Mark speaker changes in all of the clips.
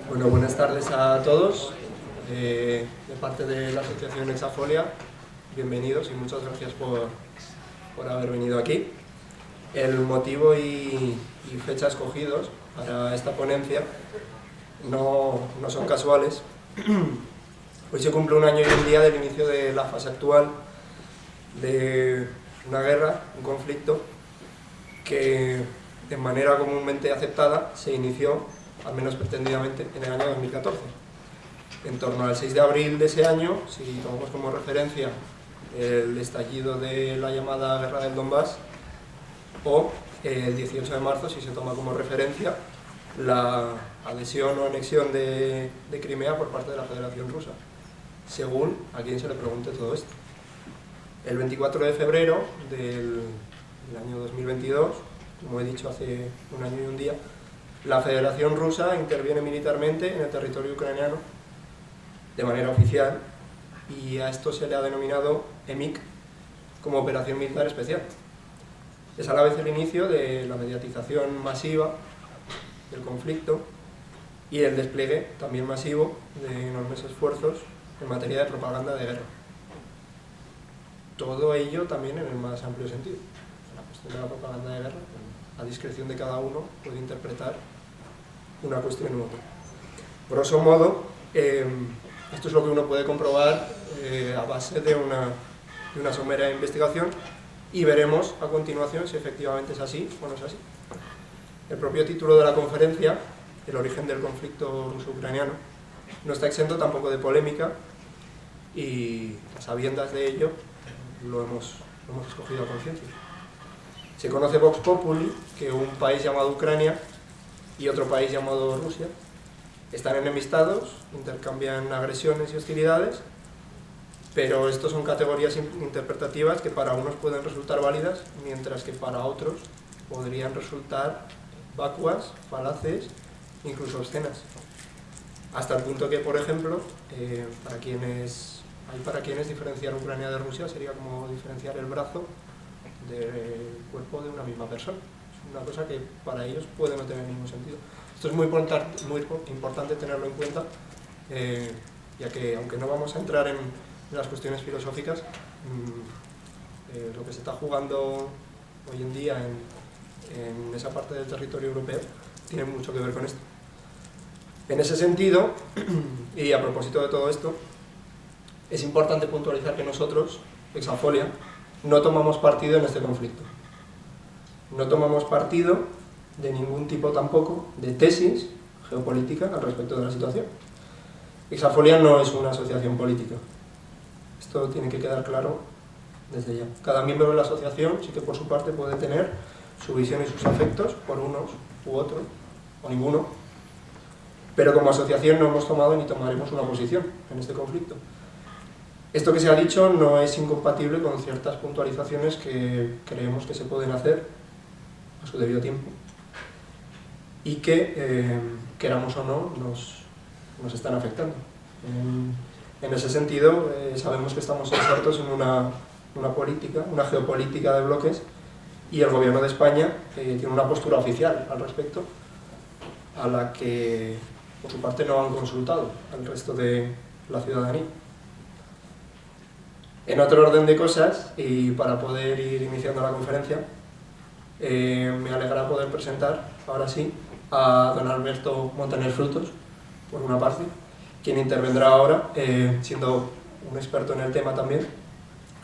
Speaker 1: Bueno, buenas tardes a todos. De parte de la Asociación Exafolia, bienvenidos y muchas gracias por haber venido aquí. El motivo y fecha escogidos para esta ponencia no son casuales. Hoy se cumple un año y un día del inicio de la fase actual de una guerra, un conflicto, que de manera comúnmente aceptada se inició, al menos pretendidamente, en el año 2014. En torno al 6 de abril de ese año, si tomamos como referencia el estallido de la llamada Guerra del Donbass, o el 18 de marzo, si se toma como referencia la adhesión o anexión de Crimea por parte de la Federación Rusa, según a quien se le pregunte todo esto. El 24 de febrero del año 2022, como he dicho hace un año y un día, la Federación Rusa interviene militarmente en el territorio ucraniano de manera oficial, y a esto se le ha denominado EMIC como Operación Militar Especial. Es a la vez el inicio de la mediatización masiva del conflicto y el despliegue también masivo de enormes esfuerzos en materia de propaganda de guerra. Todo ello también en el más amplio sentido. La cuestión de la propaganda de guerra, a discreción de cada uno, puede interpretar una cuestión u otra. Grosso modo, esto es lo que uno puede comprobar a base de una somera investigación, y veremos a continuación si efectivamente es así o no es así. El propio título de la conferencia, El origen del conflicto ruso-ucraniano, no está exento tampoco de polémica, y a sabiendas de ello lo hemos escogido a conciencia. Se conoce Vox Populi que un país llamado Ucrania y otro país llamado Rusia están enemistados, intercambian agresiones y hostilidades, pero estos son categorías interpretativas que para unos pueden resultar válidas, mientras que para otros podrían resultar vacuas, falaces, incluso obscenas. Hasta el punto que, por ejemplo, para quienes diferenciar Ucrania de Rusia sería como diferenciar el brazo del cuerpo de una misma persona. Es una cosa que para ellos puede no tener ningún sentido. Esto es muy importante tenerlo en cuenta, ya que aunque no vamos a entrar en las cuestiones filosóficas, lo que se está jugando hoy en día en esa parte del territorio europeo tiene mucho que ver con esto. En ese sentido, y a propósito de todo esto, es importante puntualizar que nosotros, Exafolia, no tomamos partido en este conflicto. No tomamos partido de ningún tipo tampoco de tesis geopolítica al respecto de la situación. Exafolia no es una asociación política. Esto tiene que quedar claro desde ya. Cada miembro de la asociación sí que por su parte puede tener su visión y sus afectos por unos u otros, o ninguno, pero como asociación no hemos tomado ni tomaremos una posición en este conflicto. Esto que se ha dicho no es incompatible con ciertas puntualizaciones que creemos que se pueden hacer a su debido tiempo y que, queramos o no, nos están afectando. En ese sentido, sabemos que estamos insertos en una geopolítica de bloques, y el gobierno de España tiene una postura oficial al respecto, a la que por su parte no han consultado al resto de la ciudadanía. En otro orden de cosas, y para poder ir iniciando la conferencia, me alegra poder presentar, ahora sí, a don Alberto Montaner Frutos, por una parte, quien intervendrá ahora, siendo un experto en el tema también,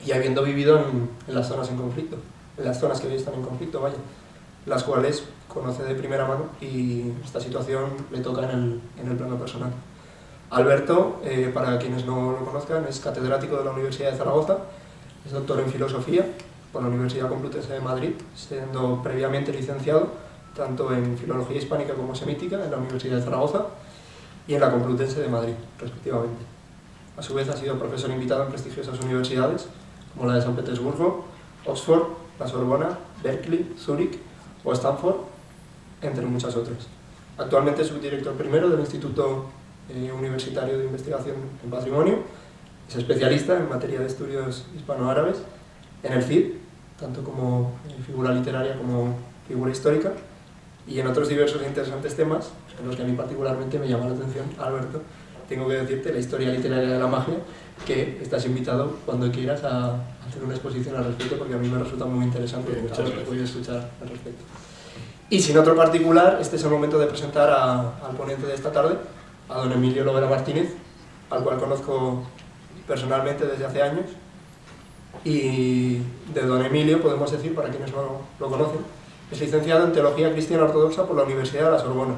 Speaker 1: y habiendo vivido en las zonas en conflicto, en las zonas que hoy están en conflicto, vaya, las cuales conoce de primera mano, y esta situación le toca en el plano personal. Alberto, para quienes no lo conozcan, es catedrático de la Universidad de Zaragoza, es doctor en Filosofía por la Universidad Complutense de Madrid, siendo previamente licenciado tanto en Filología Hispánica como Semítica en la Universidad de Zaragoza y en la Complutense de Madrid, respectivamente. A su vez ha sido profesor invitado en prestigiosas universidades como la de San Petersburgo, Oxford, la Sorbona, Berkeley, Zúrich o Stanford, entre muchas otras. Actualmente es subdirector primero del Instituto Universitario de Investigación en Patrimonio, es especialista en materia de estudios hispanoárabes en el CID, tanto como figura literaria como figura histórica, y en otros diversos e interesantes temas, en los que a mí particularmente me llama la atención, Alberto, tengo que decirte la historia literaria de la magia, que estás invitado cuando quieras a hacer una exposición al respecto, porque a mí me resulta muy interesante todo lo que voy a escuchar al respecto. Y sin otro particular, este es el momento de presentar al ponente de esta tarde, a don Emilio Lobera Martínez, al cual conozco personalmente desde hace años, y de don Emilio podemos decir, para quienes no lo conocen, es licenciado en Teología Cristiana Ortodoxa por la Universidad de la Sorbona.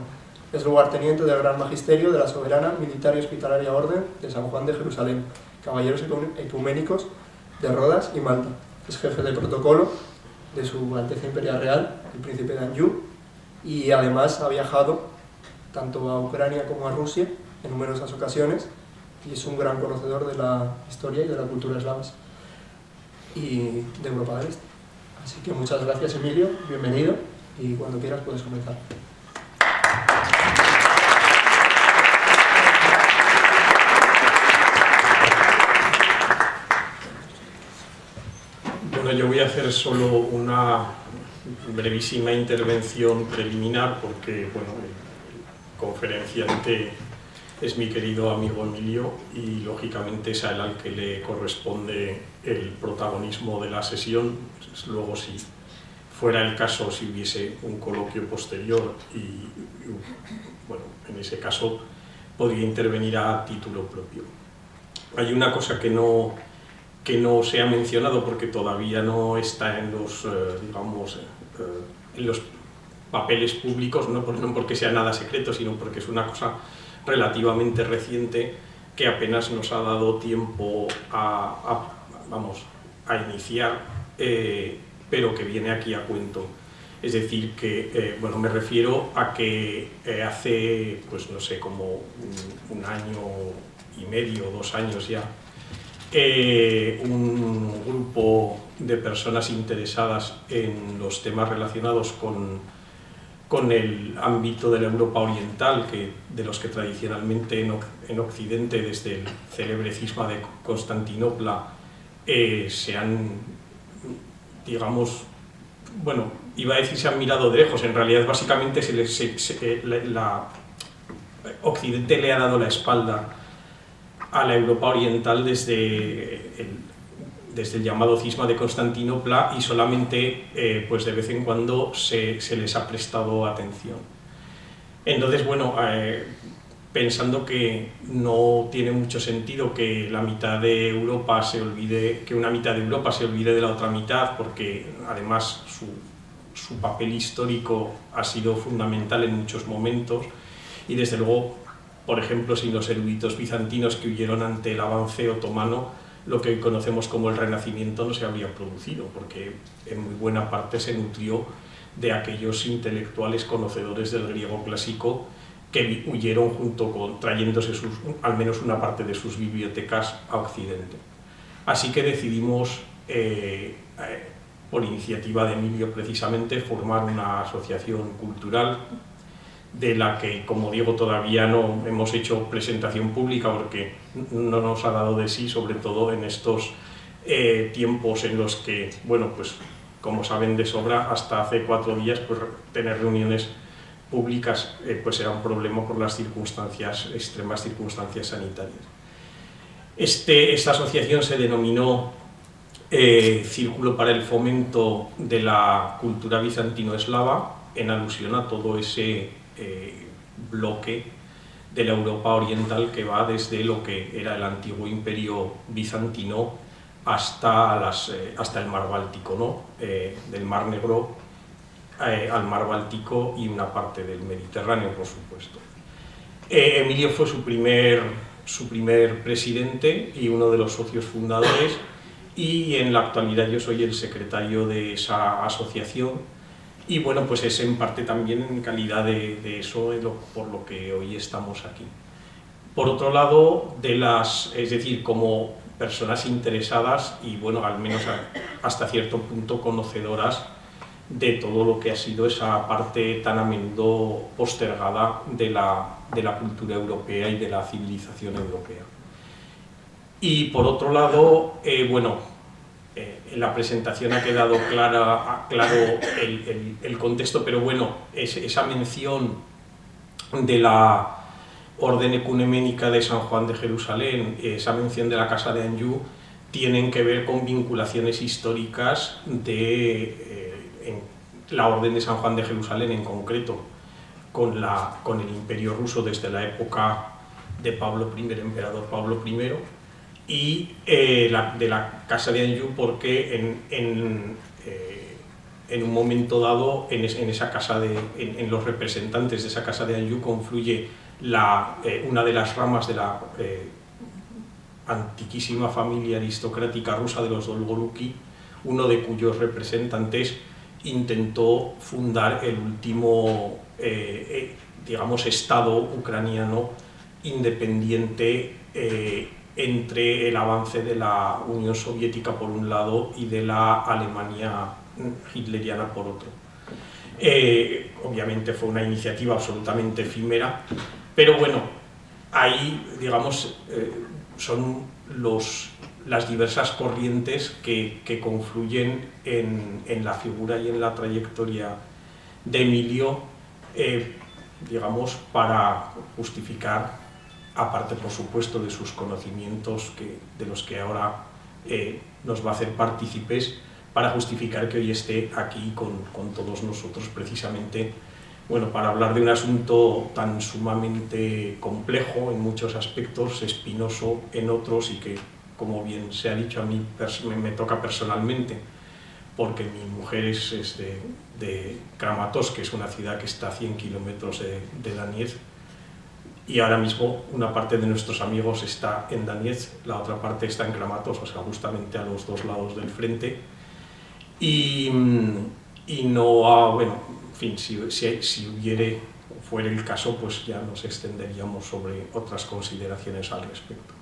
Speaker 1: Es lugarteniente del Gran Magisterio de la Soberana Militar y Hospitalaria Orden de San Juan de Jerusalén, Caballeros Ecuménicos de Rodas y Malta. Es jefe de protocolo de Su Alteza Imperial Real, el Príncipe de Anjou, y además ha viajado tanto a Ucrania como a Rusia en numerosas ocasiones, y es un gran conocedor de la historia y de la cultura eslavas y de Europa del Este. Así que muchas gracias, Emilio, bienvenido, y cuando quieras puedes comenzar.
Speaker 2: Bueno, yo voy a hacer solo una brevísima intervención preliminar porque, bueno, el conferenciante es mi querido amigo Emilio y, lógicamente, es a él al que le corresponde el protagonismo de la sesión. Luego, si fuera el caso, si hubiese un coloquio posterior y bueno, en ese caso podría intervenir a título propio. Hay una cosa que no se ha mencionado porque todavía no está en los, en los papeles públicos, no porque sea nada secreto, sino porque es una cosa relativamente reciente que apenas nos ha dado tiempo a iniciar, pero que viene aquí a cuento. Es decir, que bueno, me refiero a que hace, pues no sé, como un año y medio, 2 años ya, un grupo de personas interesadas en los temas relacionados con el ámbito de la Europa Oriental, de los que tradicionalmente en Occidente, desde el célebre cisma de Constantinopla, se han, digamos, bueno, iba a decir se han mirado de lejos, en realidad básicamente Occidente le ha dado la espalda a la Europa Oriental desde el llamado cisma de Constantinopla, y solamente pues de vez en cuando se les ha prestado atención. Entonces, bueno, pensando que no tiene mucho sentido que la mitad de Europa se olvide, que una mitad de Europa se olvide de la otra mitad, porque además su papel histórico ha sido fundamental en muchos momentos, y desde luego, por ejemplo, sin los eruditos bizantinos que huyeron ante el avance otomano, lo que hoy conocemos como el Renacimiento no se habría producido, porque en muy buena parte se nutrió de aquellos intelectuales conocedores del griego clásico que huyeron trayéndose al menos una parte de sus bibliotecas a Occidente. Así que decidimos, por iniciativa de Emilio precisamente, formar una asociación cultural de la que, como digo, todavía no hemos hecho presentación pública porque no nos ha dado de sí, sobre todo en estos tiempos en los que, bueno, pues como saben de sobra, hasta hace 4 días pues tener reuniones públicas pues era un problema por las extremas circunstancias sanitarias. Esta asociación se denominó Círculo para el Fomento de la Cultura Bizantino-Eslava, en alusión a todo ese bloque de la Europa Oriental que va desde lo que era el antiguo imperio bizantino hasta el mar Báltico, ¿no? Del Mar Negro al Mar Báltico y una parte del Mediterráneo, por supuesto. Emilio fue su primer presidente y uno de los socios fundadores, y en la actualidad yo soy el secretario de esa asociación. Y bueno, pues es en parte también en calidad de eso por lo que hoy estamos aquí. Por otro lado, es decir, como personas interesadas y bueno, al menos hasta cierto punto conocedoras de todo lo que ha sido esa parte tan a menudo postergada de la cultura europea y de la civilización europea. Y por otro lado, bueno, en la presentación ha quedado claro el contexto, pero bueno, esa mención de la Orden Ecuménica de San Juan de Jerusalén, esa mención de la Casa de Anjou, tienen que ver con vinculaciones históricas de la Orden de San Juan de Jerusalén en concreto, con el Imperio Ruso desde la época de Pablo I, el emperador Pablo I, y de la Casa de Anjou porque en un momento dado en los representantes de esa Casa de Anjou confluye una de las ramas de la antiquísima familia aristocrática rusa de los Dolgoruki, uno de cuyos representantes intentó fundar el último digamos, Estado ucraniano independiente entre el avance de la Unión Soviética por un lado y de la Alemania hitleriana por otro. Obviamente fue una iniciativa absolutamente efímera, pero bueno, ahí, digamos, son las diversas corrientes que confluyen en la figura y en la trayectoria de Emilio, digamos, para justificar, aparte por supuesto de sus conocimientos de los que ahora nos va a hacer partícipes, para justificar que hoy esté aquí con todos nosotros precisamente, bueno, para hablar de un asunto tan sumamente complejo en muchos aspectos, espinoso en otros y que, como bien se ha dicho, a mí me toca personalmente, porque mi mujer es de Kramatorsk, que es una ciudad que está a 100 kilómetros de Donetsk, y ahora mismo una parte de nuestros amigos está en Donetsk, la otra parte está en Kramatorsk, o sea, justamente a los dos lados del frente, y no, bueno, en fin, si fuera el caso, pues ya nos extenderíamos sobre otras consideraciones al respecto.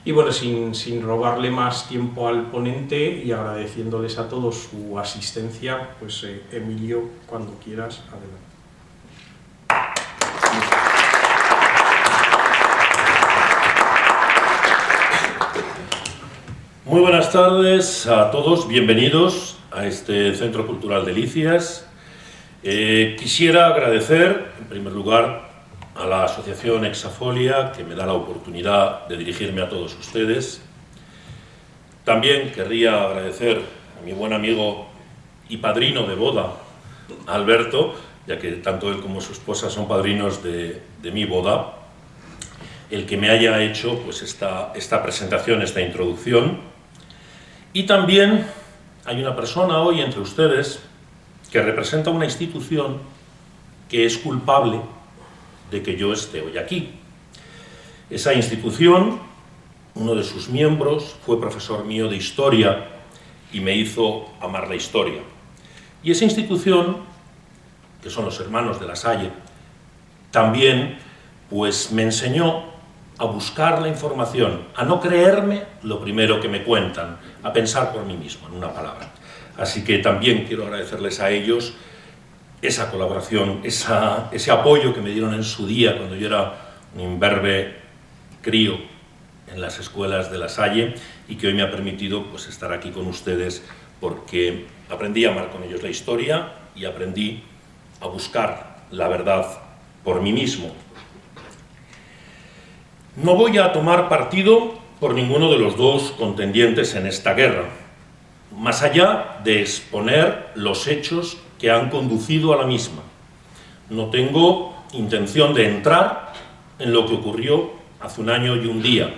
Speaker 2: Y bueno, sin robarle más tiempo al ponente y agradeciéndoles a todos su asistencia, pues Emilio, cuando quieras, adelante.
Speaker 3: Muy buenas tardes a todos, bienvenidos a este Centro Cultural Delicias. Quisiera agradecer, en primer lugar, a la Asociación Exafolia, que me da la oportunidad de dirigirme a todos ustedes. También querría agradecer a mi buen amigo y padrino de boda, Alberto, ya que tanto él como su esposa son padrinos de mi boda, el que me haya hecho pues, esta presentación, esta introducción. Y también hay una persona hoy entre ustedes que representa una institución que es culpable de que yo esté hoy aquí. Esa institución, uno de sus miembros, fue profesor mío de historia y me hizo amar la historia. Y esa institución, que son los hermanos de La Salle, también pues, me enseñó a buscar la información, a no creerme lo primero que me cuentan, a pensar por mí mismo, en una palabra. Así que también quiero agradecerles a ellos esa colaboración, ese apoyo que me dieron en su día cuando yo era un imberbe crío en las escuelas de La Salle y que hoy me ha permitido pues, estar aquí con ustedes porque aprendí a amar con ellos la historia y aprendí a buscar la verdad por mí mismo. No voy a tomar partido por ninguno de los dos contendientes en esta guerra, más allá de exponer los hechos que han conducido a la misma. No tengo intención de entrar en lo que ocurrió hace un año y un día.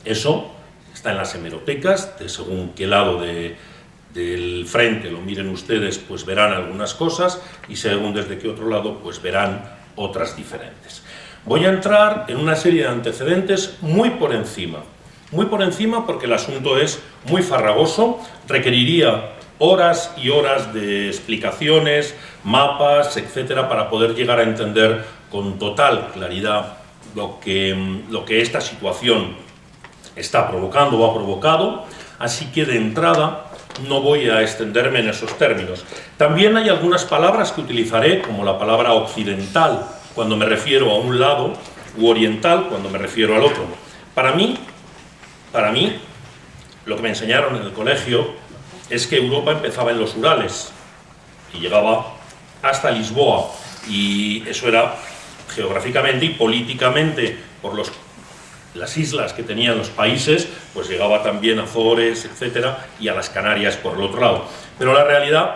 Speaker 3: Eso está en las hemerotecas, de según qué lado del frente lo miren ustedes, pues verán algunas cosas, y según desde qué otro lado, pues verán otras diferentes. Voy a entrar en una serie de antecedentes muy por encima porque el asunto es muy farragoso, requeriría horas y horas de explicaciones, mapas, etcétera, para poder llegar a entender con total claridad lo que esta situación está provocando o ha provocado, así que de entrada no voy a extenderme en esos términos. También hay algunas palabras que utilizaré, como la palabra occidental, cuando me refiero a un lado, u oriental, cuando me refiero al otro. Para mí, Lo que me enseñaron en el colegio es que Europa empezaba en los Urales y llegaba hasta Lisboa, y eso era geográficamente y políticamente, por las islas que tenían los países, pues llegaba también a Azores, etcétera, y a las Canarias por el otro lado. Pero la realidad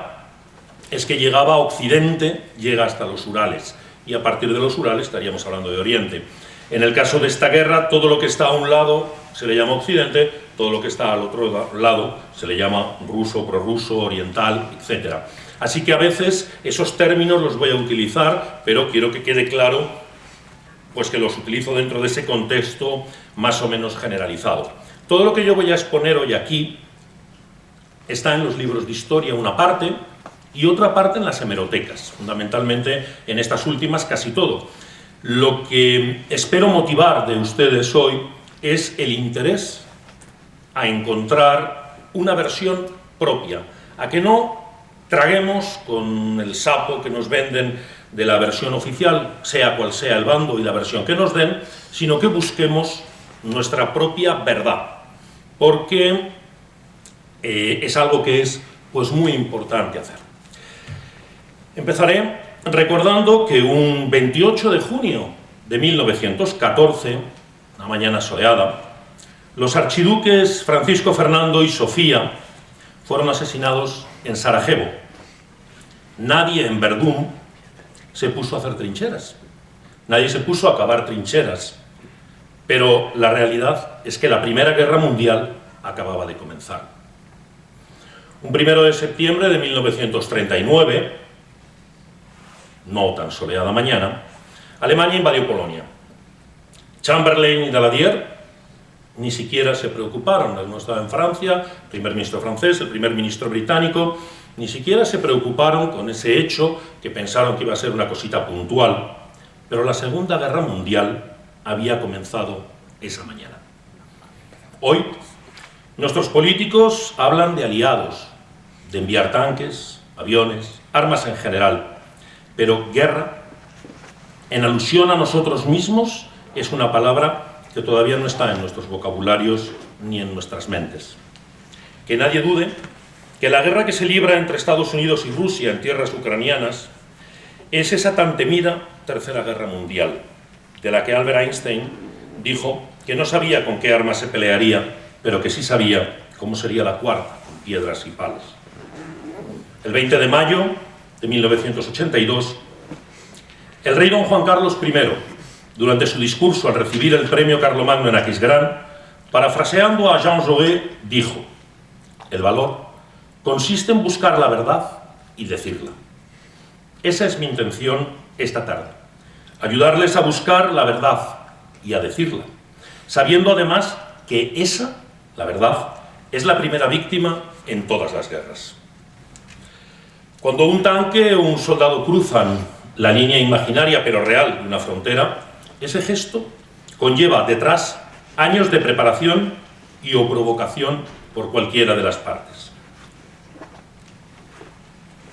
Speaker 3: es que llegaba a Occidente, llega hasta los Urales, y a partir de los Urales estaríamos hablando de Oriente. En el caso de esta guerra, todo lo que está a un lado se le llama Occidente, todo lo que está al otro lado se le llama ruso, prorruso, oriental, etcétera. Así que a veces esos términos los voy a utilizar, pero quiero que quede claro pues que los utilizo dentro de ese contexto más o menos generalizado. Todo lo que yo voy a exponer hoy aquí está en los libros de historia, una parte, y otra parte en las hemerotecas, fundamentalmente en estas últimas casi todo. Lo que espero motivar de ustedes hoy es el interés a encontrar una versión propia, a que no traguemos con el sapo que nos venden de la versión oficial, sea cual sea el bando y la versión que nos den, sino que busquemos nuestra propia verdad, porque es algo que es pues muy importante hacer. Empezaré recordando que un 28 de junio de 1914, una mañana soleada, los archiduques Francisco Fernando y Sofía fueron asesinados en Sarajevo. Nadie en Verdún se puso a hacer trincheras, nadie se puso a cavar trincheras, pero la realidad es que la Primera Guerra Mundial acababa de comenzar. Un 1 de septiembre de 1939, no tan soleada mañana, Alemania invadió Polonia. Chamberlain y Daladier ni siquiera se preocuparon. Uno estaba en Francia, el primer ministro francés, el primer ministro británico, ni siquiera se preocuparon con ese hecho que pensaron que iba a ser una cosita puntual. Pero la Segunda Guerra Mundial había comenzado esa mañana. Hoy, nuestros políticos hablan de aliados, de enviar tanques, aviones, armas en general. Pero guerra, en alusión a nosotros mismos, es una palabra que todavía no está en nuestros vocabularios ni en nuestras mentes. Que nadie dude que la guerra que se libra entre Estados Unidos y Rusia en tierras ucranianas es esa tan temida Tercera Guerra Mundial, de la que Albert Einstein dijo que no sabía con qué armas se pelearía, pero que sí sabía cómo sería la cuarta, con piedras y palos. El 20 de mayo de 1982, el rey don Juan Carlos I, durante su discurso al recibir el premio Carlomagno en Aquisgrán, parafraseando a Jean Jaurès, dijo: el valor consiste en buscar la verdad y decirla. Esa es mi intención esta tarde, ayudarles a buscar la verdad y a decirla, sabiendo además que esa, la verdad, es la primera víctima en todas las guerras. Cuando un tanque o un soldado cruzan la línea imaginaria pero real de una frontera, ese gesto conlleva detrás años de preparación y o provocación por cualquiera de las partes.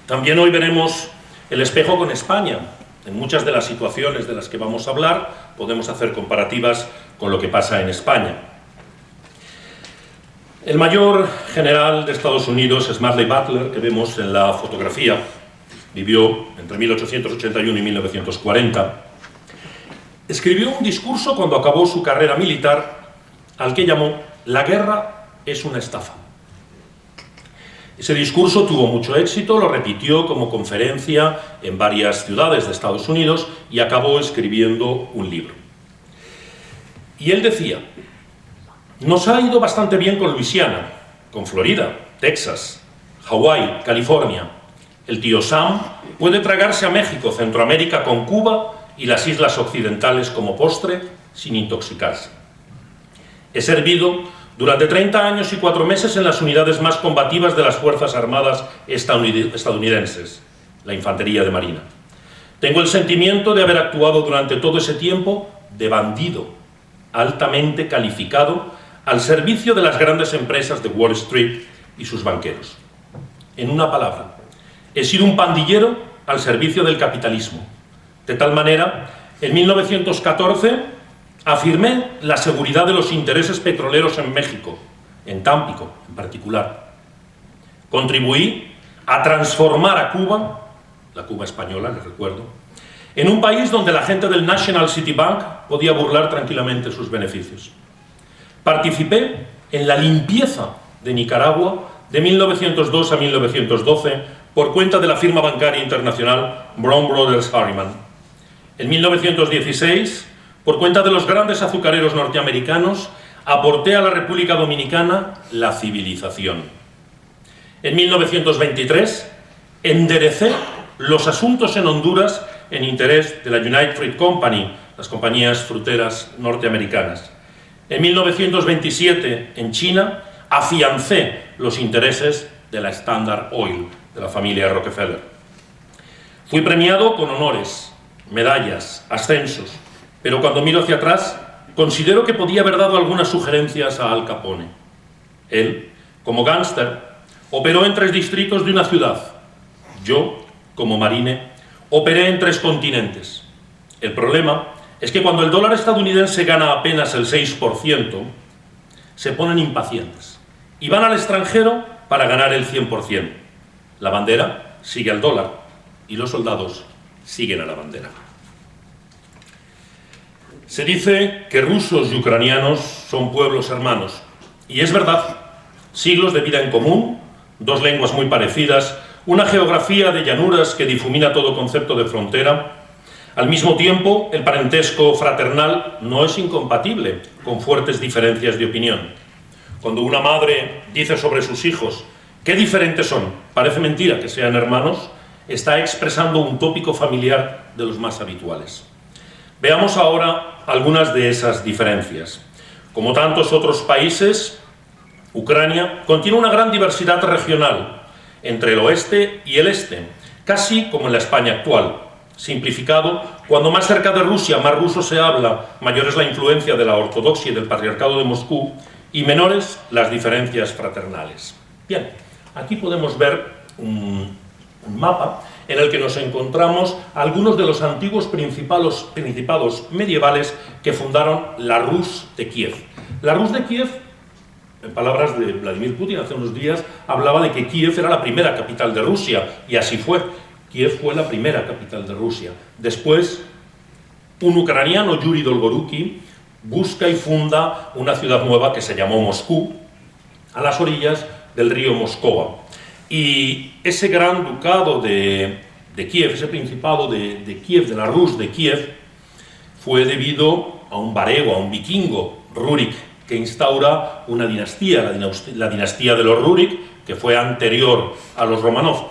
Speaker 3: También hoy veremos el espejo con España. En muchas de las situaciones de las que vamos a hablar podemos hacer comparativas con lo que pasa en España. El mayor general de Estados Unidos, Smedley Butler, que vemos en la fotografía, vivió entre 1881 y 1940, escribió un discurso cuando acabó su carrera militar al que llamó "La guerra es una estafa". Ese discurso tuvo mucho éxito, lo repitió como conferencia en varias ciudades de Estados Unidos y acabó escribiendo un libro. Y él decía: nos ha ido bastante bien con Luisiana, con Florida, Texas, Hawái, California. El tío Sam puede tragarse a México, Centroamérica con Cuba y las islas occidentales como postre sin intoxicarse. He servido durante 30 años y 4 meses en las unidades más combativas de las Fuerzas Armadas estadounidenses, la Infantería de Marina. Tengo el sentimiento de haber actuado durante todo ese tiempo de bandido, altamente calificado, al servicio de las grandes empresas de Wall Street y sus banqueros. En una palabra, he sido un pandillero al servicio del capitalismo. De tal manera, en 1914 afirmé la seguridad de los intereses petroleros en México en Tampico en particular. Contribuí a transformar a Cuba, la Cuba española, les recuerdo, en un país donde la gente del National City Bank podía burlar tranquilamente sus beneficios. Participé en la limpieza de Nicaragua de 1902 a 1912 por cuenta de la firma bancaria internacional Brown Brothers Harriman. En 1916, por cuenta de los grandes azucareros norteamericanos, aporté a la República Dominicana la civilización. En 1923, enderecé los asuntos en Honduras en interés de la United Fruit Company, las compañías fruteras norteamericanas. En 1927, en China, afiancé los intereses de la Standard Oil, de la familia Rockefeller. Fui premiado con honores, medallas, ascensos, pero cuando miro hacia atrás, considero que podía haber dado algunas sugerencias a Al Capone. Él, como gángster, operó en 3 distritos de una ciudad. Yo, como marine, operé en 3 continentes. El problema es que cuando el dólar estadounidense gana apenas el 6%, se ponen impacientes y van al extranjero para ganar el 100%. La bandera sigue al dólar y los soldados siguen a la bandera. Se dice que rusos y ucranianos son pueblos hermanos, y es verdad. Siglos de vida en común, 2 lenguas muy parecidas, una geografía de llanuras que difumina todo concepto de frontera. Al mismo tiempo, el parentesco fraternal no es incompatible con fuertes diferencias de opinión. Cuando una madre dice sobre sus hijos qué diferentes son, parece mentira que sean hermanos, está expresando un tópico familiar de los más habituales. Veamos ahora algunas de esas diferencias. Como tantos otros países, Ucrania contiene una gran diversidad regional entre el oeste y el este, casi como en la España actual. Simplificado, cuando más cerca de Rusia más ruso se habla, mayor es la influencia de la ortodoxia y del patriarcado de Moscú, y menores las diferencias fraternales. Bien, aquí podemos ver un mapa en el que nos encontramos algunos de los antiguos principados medievales que fundaron la Rus de Kiev. La Rus de Kiev, en palabras de Vladimir Putin hace unos días, hablaba de que Kiev era la primera capital de Rusia, y así fue. Kiev fue la primera capital de Rusia. Después, un ucraniano, Yuri Dolgoruki, busca y funda una ciudad nueva que se llamó Moscú, a las orillas del río Moscova. Y ese gran ducado de Kiev, ese principado de Kiev, de la Rus de Kiev, fue debido a un varego, a un vikingo, Rurik, que instaura una dinastía, la dinastía de los Rurik, que fue anterior a los Romanov.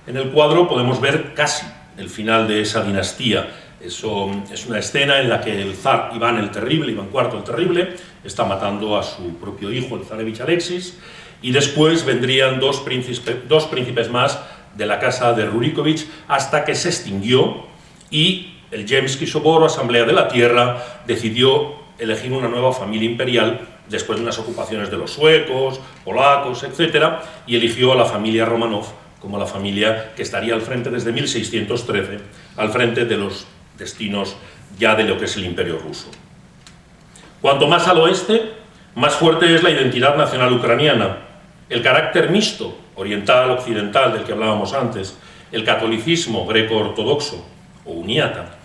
Speaker 3: En el cuadro podemos ver casi el final de esa dinastía. Eso es una escena en la que el zar Iván el Terrible, Iván IV el Terrible, está matando a su propio hijo, el zarevich Alexis, y después vendrían dos príncipes más de la casa de Rurikovich, hasta que se extinguió y el Zemski Sobor, o Asamblea de la Tierra, decidió elegir una nueva familia imperial después de unas ocupaciones de los suecos, polacos, etc., y eligió a la familia Romanov como la familia que estaría al frente desde 1613, al frente de los destinos ya de lo que es el Imperio ruso. Cuanto más al oeste, más fuerte es la identidad nacional ucraniana, el carácter mixto, oriental-occidental, del que hablábamos antes, el catolicismo greco-ortodoxo o uniata.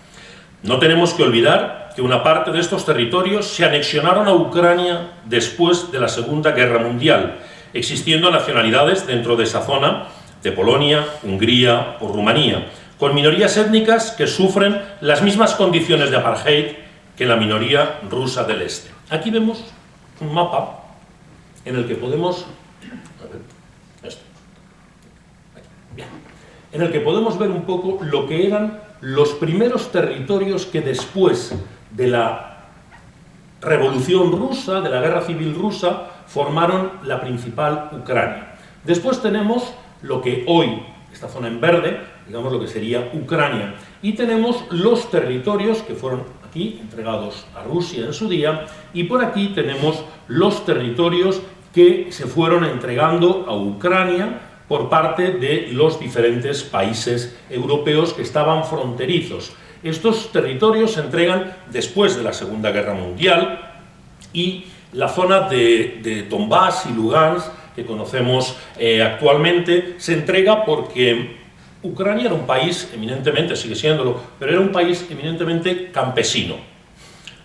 Speaker 3: No tenemos que olvidar que una parte de estos territorios se anexionaron a Ucrania después de la Segunda Guerra Mundial, existiendo nacionalidades dentro de esa zona de Polonia, Hungría o Rumanía, con minorías étnicas que sufren las mismas condiciones de apartheid que la minoría rusa del este. Aquí vemos un mapa en el que podemos... en el que podemos ver un poco lo que eran los primeros territorios que después de la Revolución Rusa, de la Guerra Civil Rusa, formaron la principal Ucrania. Después tenemos lo que hoy, esta zona en verde, digamos lo que sería Ucrania, y tenemos los territorios que fueron aquí entregados a Rusia en su día, y por aquí tenemos los territorios que se fueron entregando a Ucrania por parte de los diferentes países europeos que estaban fronterizos. Estos territorios se entregan después de la Segunda Guerra Mundial y la zona de Donbass y Lugansk, que conocemos actualmente, se entrega porque Ucrania era un país eminentemente, sigue siéndolo, pero era un país eminentemente campesino.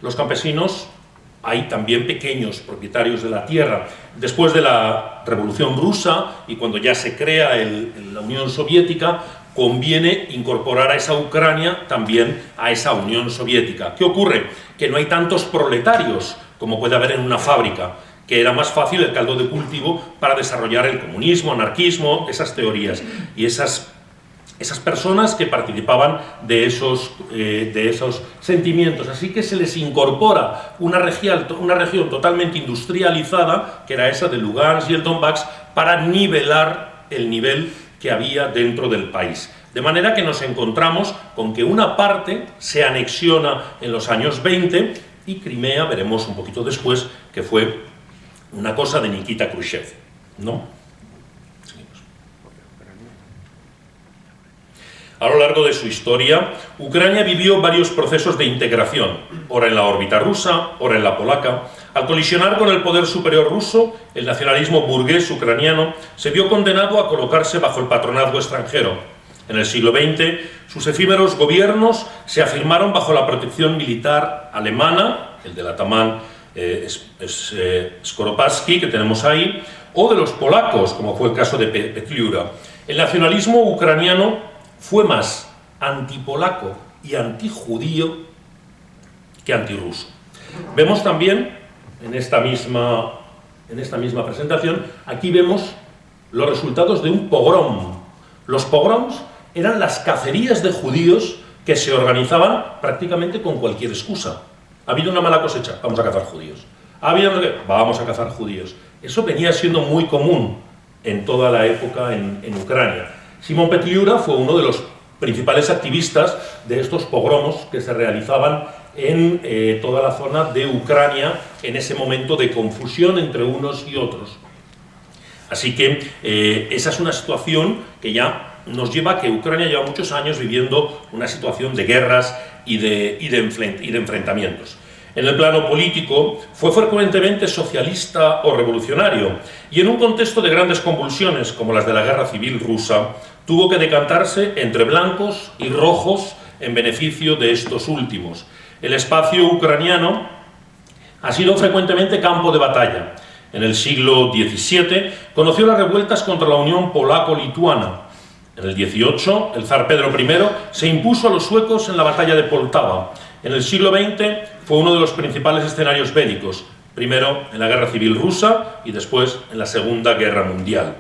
Speaker 3: Los campesinos, hay también pequeños propietarios de la tierra. Después de la Revolución Rusa y cuando ya se crea la Unión Soviética, conviene incorporar a esa Ucrania también a esa Unión Soviética. ¿Qué ocurre? Que no hay tantos proletarios como puede haber en una fábrica, que era más fácil el caldo de cultivo para desarrollar el comunismo, anarquismo, esas teorías. Y esas personas que participaban de esos sentimientos. Así que se les incorpora una región totalmente industrializada, que era esa de Lugansk y el Donbass, para nivelar el nivel que había dentro del país. De manera que nos encontramos con que una parte se anexiona en los años 20 y Crimea, veremos un poquito después, que fue una cosa de Nikita Khrushchev, ¿no? A lo largo de su historia, Ucrania vivió varios procesos de integración, ora en la órbita rusa, ora en la polaca. Al colisionar con el poder superior ruso, el nacionalismo burgués ucraniano se vio condenado a colocarse bajo el patronazgo extranjero. En el siglo XX, sus efímeros gobiernos se afirmaron bajo la protección militar alemana, el del atamán Skoropadsky, que tenemos ahí, o de los polacos, como fue el caso de Petliura. El nacionalismo ucraniano fue más antipolaco y antijudío que antirruso. Vemos también en esta misma presentación, aquí vemos los resultados de un pogrom. Los pogroms eran las cacerías de judíos que se organizaban prácticamente con cualquier excusa. Ha habido una mala cosecha, vamos a cazar judíos. Ha habido vamos a cazar judíos. Eso venía siendo muy común en toda la época en Ucrania. Simón Petliura fue uno de los principales activistas de estos pogromos que se realizaban en toda la zona de Ucrania en ese momento de confusión entre unos y otros. Así que esa es una situación que ya nos lleva a que Ucrania lleva muchos años viviendo una situación de guerras y de enfrentamientos. En el plano político fue frecuentemente socialista o revolucionario y en un contexto de grandes convulsiones como las de la Guerra Civil Rusa tuvo que decantarse entre blancos y rojos en beneficio de estos últimos. El espacio ucraniano ha sido frecuentemente campo de batalla. En el siglo XVII conoció las revueltas contra la Unión Polaco-Lituana. En el XVIII, el zar Pedro I se impuso a los suecos en la batalla de Poltava. En el siglo XX fue uno de los principales escenarios bélicos, primero en la Guerra Civil Rusa y después en la Segunda Guerra Mundial.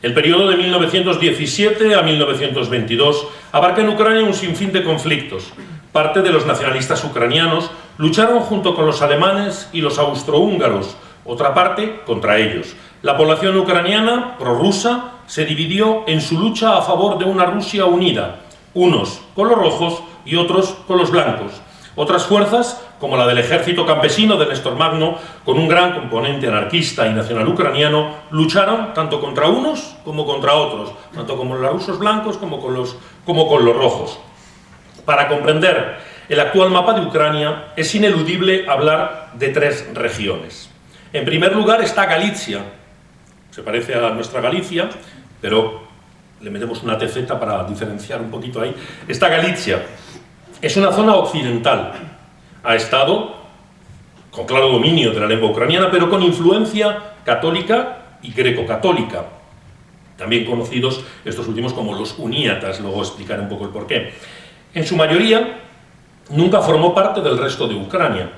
Speaker 3: El periodo de 1917 a 1922 abarca en Ucrania un sinfín de conflictos. Parte de los nacionalistas ucranianos lucharon junto con los alemanes y los austrohúngaros, otra parte contra ellos. La población ucraniana, prorrusa, se dividió en su lucha a favor de una Rusia unida, unos con los rojos y otros con los blancos. Otras fuerzas, como la del ejército campesino de Néstor Magno, con un gran componente anarquista y nacional ucraniano, lucharon tanto contra unos como contra otros, tanto como los rusos blancos como con los rojos. Para comprender el actual mapa de Ucrania, es ineludible hablar de tres regiones. En primer lugar está Galicia, se parece a nuestra Galicia, pero le metemos una TZ para diferenciar un poquito ahí. Está Galicia. Es una zona occidental. Ha estado con claro dominio de la lengua ucraniana, pero con influencia católica y greco-católica. También conocidos estos últimos como los uníatas, luego explicaré un poco el porqué. En su mayoría, nunca formó parte del resto de Ucrania,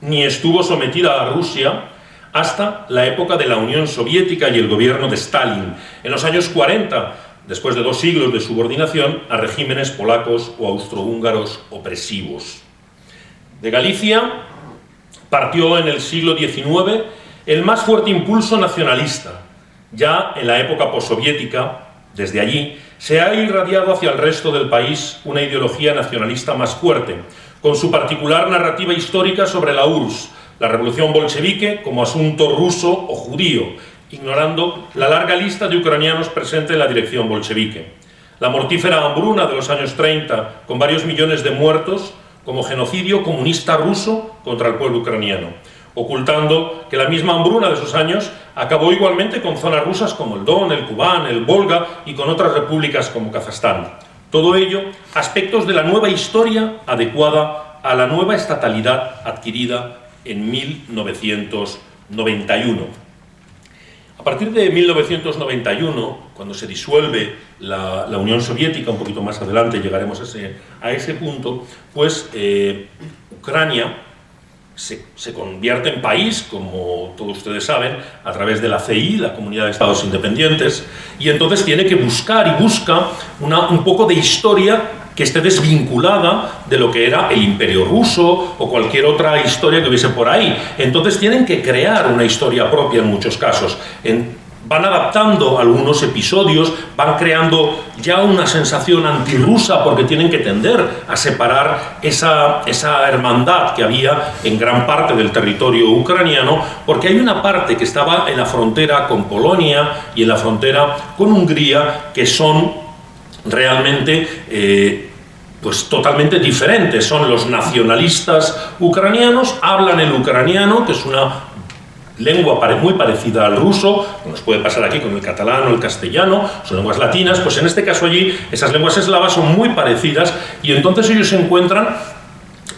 Speaker 3: ni estuvo sometida a Rusia hasta la época de la Unión Soviética y el gobierno de Stalin. En los años 40, después de 2 siglos de subordinación a regímenes polacos o austrohúngaros opresivos. De Galicia partió en el siglo XIX el más fuerte impulso nacionalista. Ya en la época possoviética, desde allí, se ha irradiado hacia el resto del país una ideología nacionalista más fuerte, con su particular narrativa histórica sobre la URSS, la revolución bolchevique como asunto ruso o judío, ignorando la larga lista de ucranianos presentes en la dirección bolchevique. La mortífera hambruna de los años 30, con varios millones de muertos, como genocidio comunista ruso contra el pueblo ucraniano. ocultando que la misma hambruna de esos años acabó igualmente con zonas rusas como el Don, el Kubán, el Volga y con otras repúblicas como Kazajstán. Todo ello, aspectos de la nueva historia adecuada a la nueva estatalidad adquirida en 1991. A partir de 1991, cuando se disuelve la Unión Soviética, un poquito más adelante llegaremos a ese punto, pues Ucrania se convierte en país, como todos ustedes saben, a través de la CI, la Comunidad de Estados Independientes, y entonces tiene que buscar y busca un poco de historia que esté desvinculada de lo que era el Imperio Ruso o cualquier otra historia que hubiese por ahí. Entonces tienen que crear una historia propia en muchos casos. Van adaptando algunos episodios, van creando ya una sensación antirrusa porque tienen que tender a separar esa hermandad que había en gran parte del territorio ucraniano, porque hay una parte que estaba en la frontera con Polonia y en la frontera con Hungría que son realmente pues totalmente diferentes. Son los nacionalistas ucranianos, hablan el ucraniano, que es una lengua muy parecida al ruso, nos puede pasar aquí con el catalán o el castellano, son lenguas latinas, pues en este caso allí esas lenguas eslavas son muy parecidas y entonces ellos se encuentran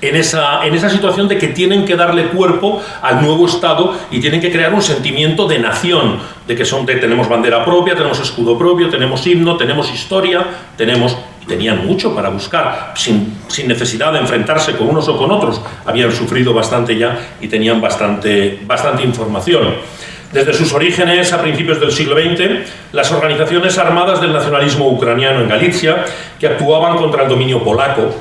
Speaker 3: en esa situación de que tienen que darle cuerpo al nuevo Estado y tienen que crear un sentimiento de nación, de que tenemos bandera propia, tenemos escudo propio, tenemos himno, tenemos historia, tenían mucho para buscar, sin necesidad de enfrentarse con unos o con otros, habían sufrido bastante ya y tenían bastante información. Desde sus orígenes a principios del siglo XX, las organizaciones armadas del nacionalismo ucraniano en Galicia, que actuaban contra el dominio polaco,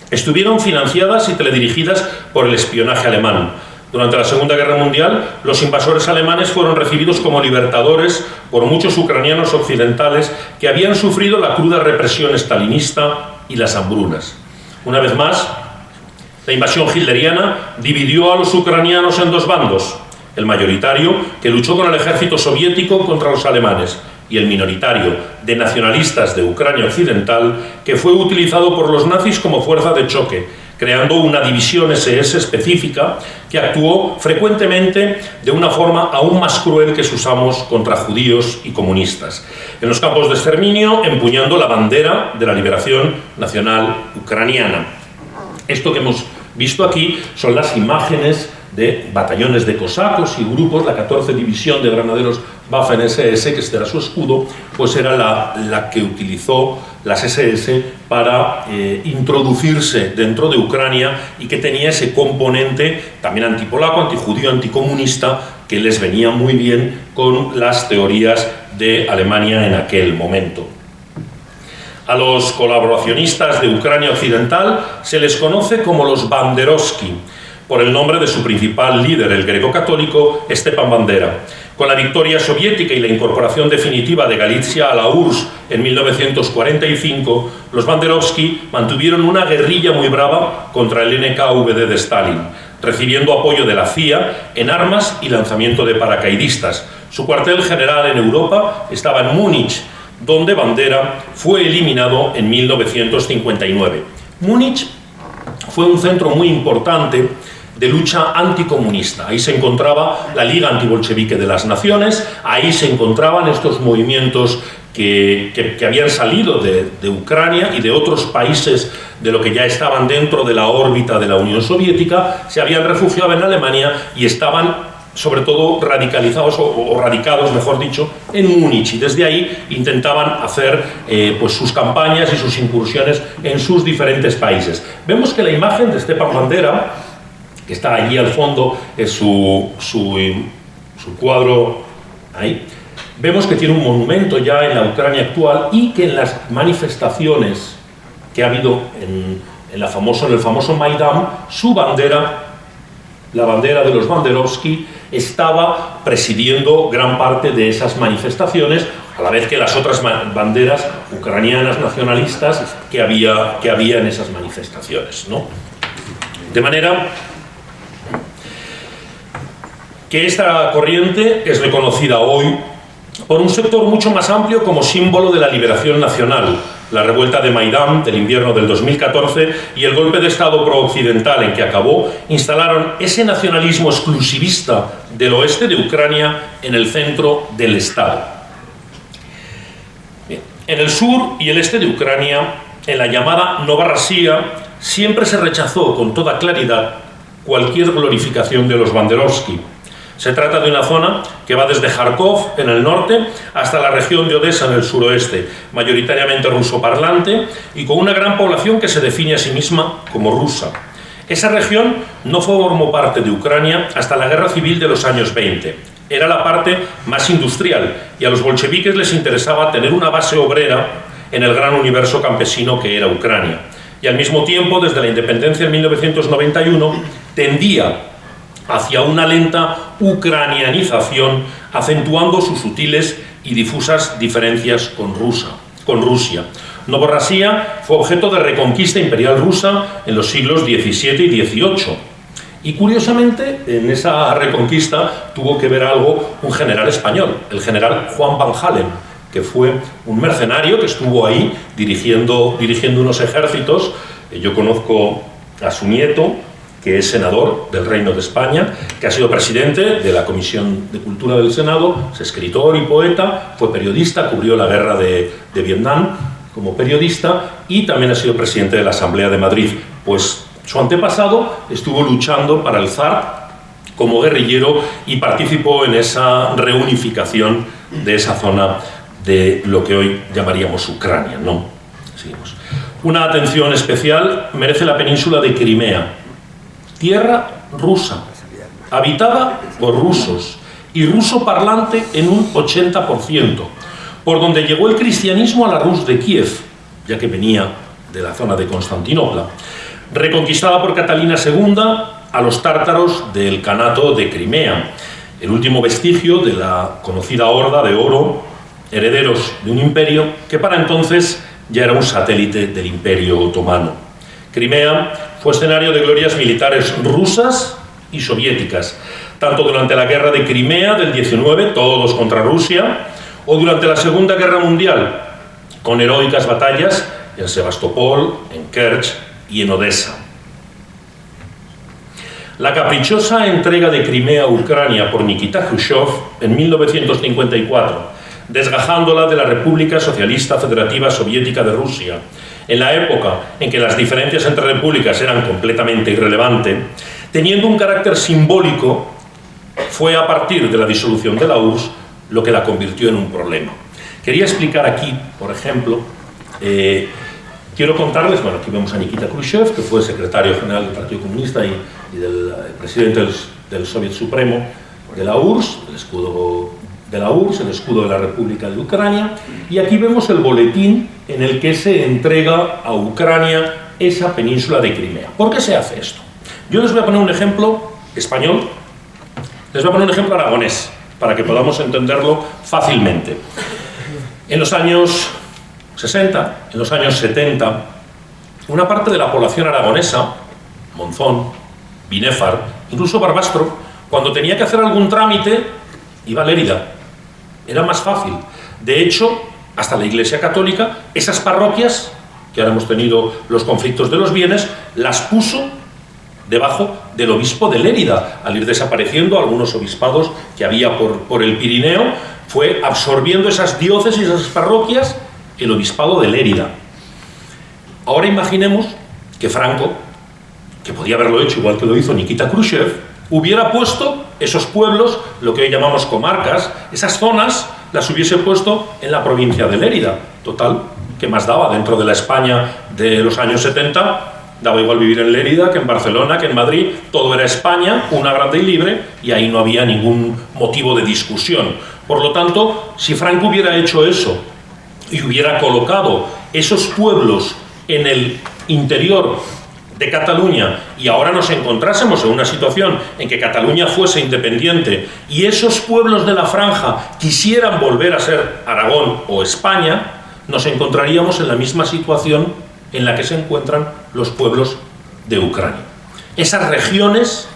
Speaker 3: estuvieron financiadas y teledirigidas por el espionaje alemán. Durante la Segunda Guerra Mundial, los invasores alemanes fueron recibidos como libertadores por muchos ucranianos occidentales que habían sufrido la cruda represión stalinista y las hambrunas. Una vez más, la invasión hitleriana dividió a los ucranianos en dos bandos: el mayoritario, que luchó con el ejército soviético contra los alemanes, y el minoritario, de nacionalistas de Ucrania Occidental, que fue utilizado por los nazis como fuerza de choque, creando una división SS específica que actuó frecuentemente de una forma aún más cruel que sus amos contra judíos y comunistas. En los campos de exterminio, empuñando la bandera de la liberación nacional ucraniana. Esto que hemos visto aquí son las imágenes de batallones de cosacos y grupos. La 14 División de Granaderos Waffen-SS, que este era su escudo, pues era la que utilizó las SS para introducirse dentro de Ucrania y que tenía ese componente también antipolaco, antijudío, anticomunista, que les venía muy bien con las teorías de Alemania en aquel momento. A los colaboracionistas de Ucrania Occidental se les conoce como los Banderovski, por el nombre de su principal líder, el greco-católico Stepan Bandera. Con la victoria soviética y la incorporación definitiva de Galicia a la URSS en 1945, los Banderovski mantuvieron una guerrilla muy brava contra el NKVD de Stalin, recibiendo apoyo de la CIA en armas y lanzamiento de paracaidistas. Su cuartel general en Europa estaba en Múnich, donde Bandera fue eliminado en 1959. Múnich fue un centro muy importante de lucha anticomunista. Ahí se encontraba la Liga Antibolchevique de las Naciones, ahí se encontraban estos movimientos que habían salido de Ucrania y de otros países de lo que ya estaban dentro de la órbita de la Unión Soviética, se habían refugiado en Alemania y estaban sobre todo radicalizados o radicados, mejor dicho, en Múnich, y desde ahí intentaban hacer pues sus campañas y sus incursiones en sus diferentes países. Vemos que la imagen de Stepan Bandera, que está allí al fondo, es su cuadro ahí. Vemos que tiene un monumento ya en la Ucrania actual y que en las manifestaciones que ha habido en el famoso Maidán, su bandera, la bandera de los Banderovski, estaba presidiendo gran parte de esas manifestaciones, a la vez que las otras banderas ucranianas nacionalistas que había en esas manifestaciones, ¿no? De manera que esta corriente es reconocida hoy por un sector mucho más amplio como símbolo de la liberación nacional, la revuelta de Maidán del invierno del 2014 y el golpe de Estado pro-occidental en que acabó, instalaron ese nacionalismo exclusivista del oeste de Ucrania en el centro del Estado. Bien. En el sur y el este de Ucrania, en la llamada Novorossiya, siempre se rechazó con toda claridad cualquier glorificación de los Banderovski. Se trata de una zona que va desde Kharkov, en el norte, hasta la región de Odessa, en el suroeste, mayoritariamente rusoparlante y con una gran población que se define a sí misma como rusa. Esa región no formó parte de Ucrania hasta la guerra civil de los años 20. Era la parte más industrial y a los bolcheviques les interesaba tener una base obrera en el gran universo campesino que era Ucrania. Y al mismo tiempo, desde la independencia en 1991, tendía hacia una lenta ucranianización, acentuando sus sutiles y difusas diferencias con Rusia. Novorossiya fue objeto de reconquista imperial rusa en los siglos XVII y XVIII. Y curiosamente, en esa reconquista tuvo que ver algo un general español, el general Juan Van Halen, que fue un mercenario que estuvo ahí dirigiendo unos ejércitos. Yo conozco a su nieto, que es senador del Reino de España, que ha sido presidente de la Comisión de Cultura del Senado, es escritor y poeta, fue periodista, cubrió la guerra de Vietnam como periodista y también ha sido presidente de la Asamblea de Madrid. Pues su antepasado estuvo luchando para el zar como guerrillero y participó en esa reunificación de esa zona de lo que hoy llamaríamos Ucrania, ¿no? Seguimos. Una atención especial merece la península de Crimea, tierra rusa, habitada por rusos y ruso parlante en un 80%, por donde llegó el cristianismo a la Rus de Kiev, ya que venía de la zona de Constantinopla, reconquistada por Catalina II a los tártaros del Kanato de Crimea, el último vestigio de la conocida Horda de Oro, herederos de un imperio que para entonces ya era un satélite del Imperio Otomano. Crimea fue escenario de glorias militares rusas y soviéticas, tanto durante la guerra de Crimea del 19, todos contra Rusia, o durante la Segunda Guerra Mundial, con heroicas batallas en Sebastopol, en Kerch y en Odessa. La caprichosa entrega de Crimea a Ucrania por Nikita Khrushchev en 1954, desgajándola de la República Socialista Federativa Soviética de Rusia, en la época en que las diferencias entre repúblicas eran completamente irrelevantes, teniendo un carácter simbólico, fue a partir de la disolución de la URSS lo que la convirtió en un problema. Quería explicar aquí, por ejemplo, quiero contarles, bueno, aquí vemos a Nikita Khrushchev, que fue secretario general del Partido Comunista y del presidente del Soviet Supremo de la URSS, el escudo de la URSS, el escudo de la República de Ucrania, y aquí vemos el boletín en el que se entrega a Ucrania esa península de Crimea. ¿Por qué se hace esto? Yo les voy a poner un ejemplo español, les voy a poner un ejemplo aragonés, para que podamos entenderlo fácilmente. En los años 60, en los años 70, una parte de la población aragonesa, Monzón, Binéfar, incluso Barbastro, cuando tenía que hacer algún trámite, iba a Lérida. Era más fácil. De hecho, hasta la Iglesia Católica, esas parroquias, que ahora hemos tenido los conflictos de los bienes, las puso debajo del obispo de Lérida. Al ir desapareciendo algunos obispados que había por el Pirineo, fue absorbiendo esas diócesis, esas parroquias, el obispado de Lérida. Ahora imaginemos que Franco, que podía haberlo hecho igual que lo hizo Nikita Khrushchev, hubiera puesto esos pueblos, lo que hoy llamamos comarcas, esas zonas, las hubiese puesto en la provincia de Lérida. Total, ¿qué más daba dentro de la España de los años 70? Daba igual vivir en Lérida que en Barcelona, que en Madrid, todo era España, una grande y libre, y ahí no había ningún motivo de discusión. Por lo tanto, si Franco hubiera hecho eso y hubiera colocado esos pueblos en el interior de Cataluña y ahora nos encontrásemos en una situación en que Cataluña fuese independiente y esos pueblos de la franja quisieran volver a ser Aragón o España, nos encontraríamos en la misma situación en la que se encuentran los pueblos de Ucrania. Esas regiones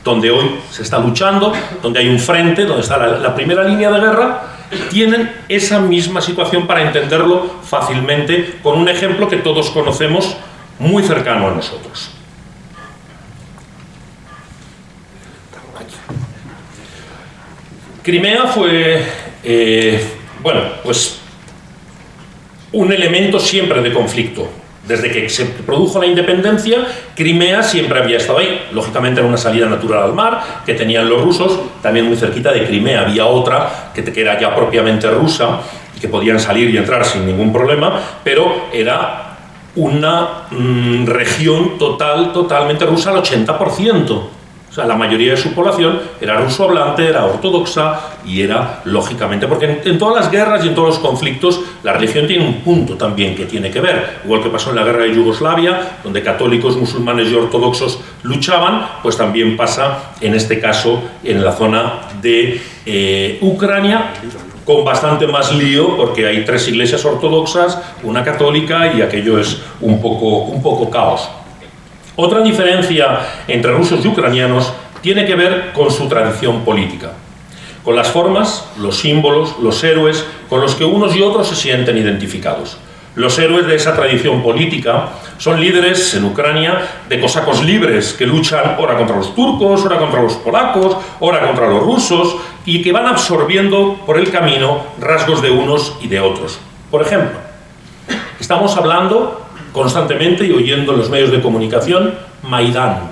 Speaker 3: donde hoy se está luchando, donde hay un frente, donde está la primera línea de guerra, tienen esa misma situación para entenderlo fácilmente con un ejemplo que todos conocemos muy cercano a nosotros. Crimea fue, pues un elemento siempre de conflicto. Desde que se produjo la independencia, Crimea siempre había estado ahí. Lógicamente era una salida natural al mar que tenían los rusos. También muy cerquita de Crimea había otra que era ya propiamente rusa, que podían salir y entrar sin ningún problema, pero era una región totalmente rusa al 80%. O sea, la mayoría de su población era ruso-hablante, era ortodoxa y era, lógicamente, porque en todas las guerras y en todos los conflictos la religión tiene un punto también que tiene que ver. Igual que pasó en la guerra de Yugoslavia, donde católicos, musulmanes y ortodoxos luchaban, pues también pasa en este caso en la zona de Ucrania, con bastante más lío, porque hay 3 iglesias ortodoxas, una católica, y aquello es un poco caos. Otra diferencia entre rusos y ucranianos tiene que ver con su tradición política, con las formas, los símbolos, los héroes con los que unos y otros se sienten identificados. Los héroes de esa tradición política son líderes en Ucrania de cosacos libres que luchan ora contra los turcos, ora contra los polacos, ora contra los rusos, y que van absorbiendo por el camino rasgos de unos y de otros. Por ejemplo, estamos hablando constantemente y oyendo en los medios de comunicación Maidán.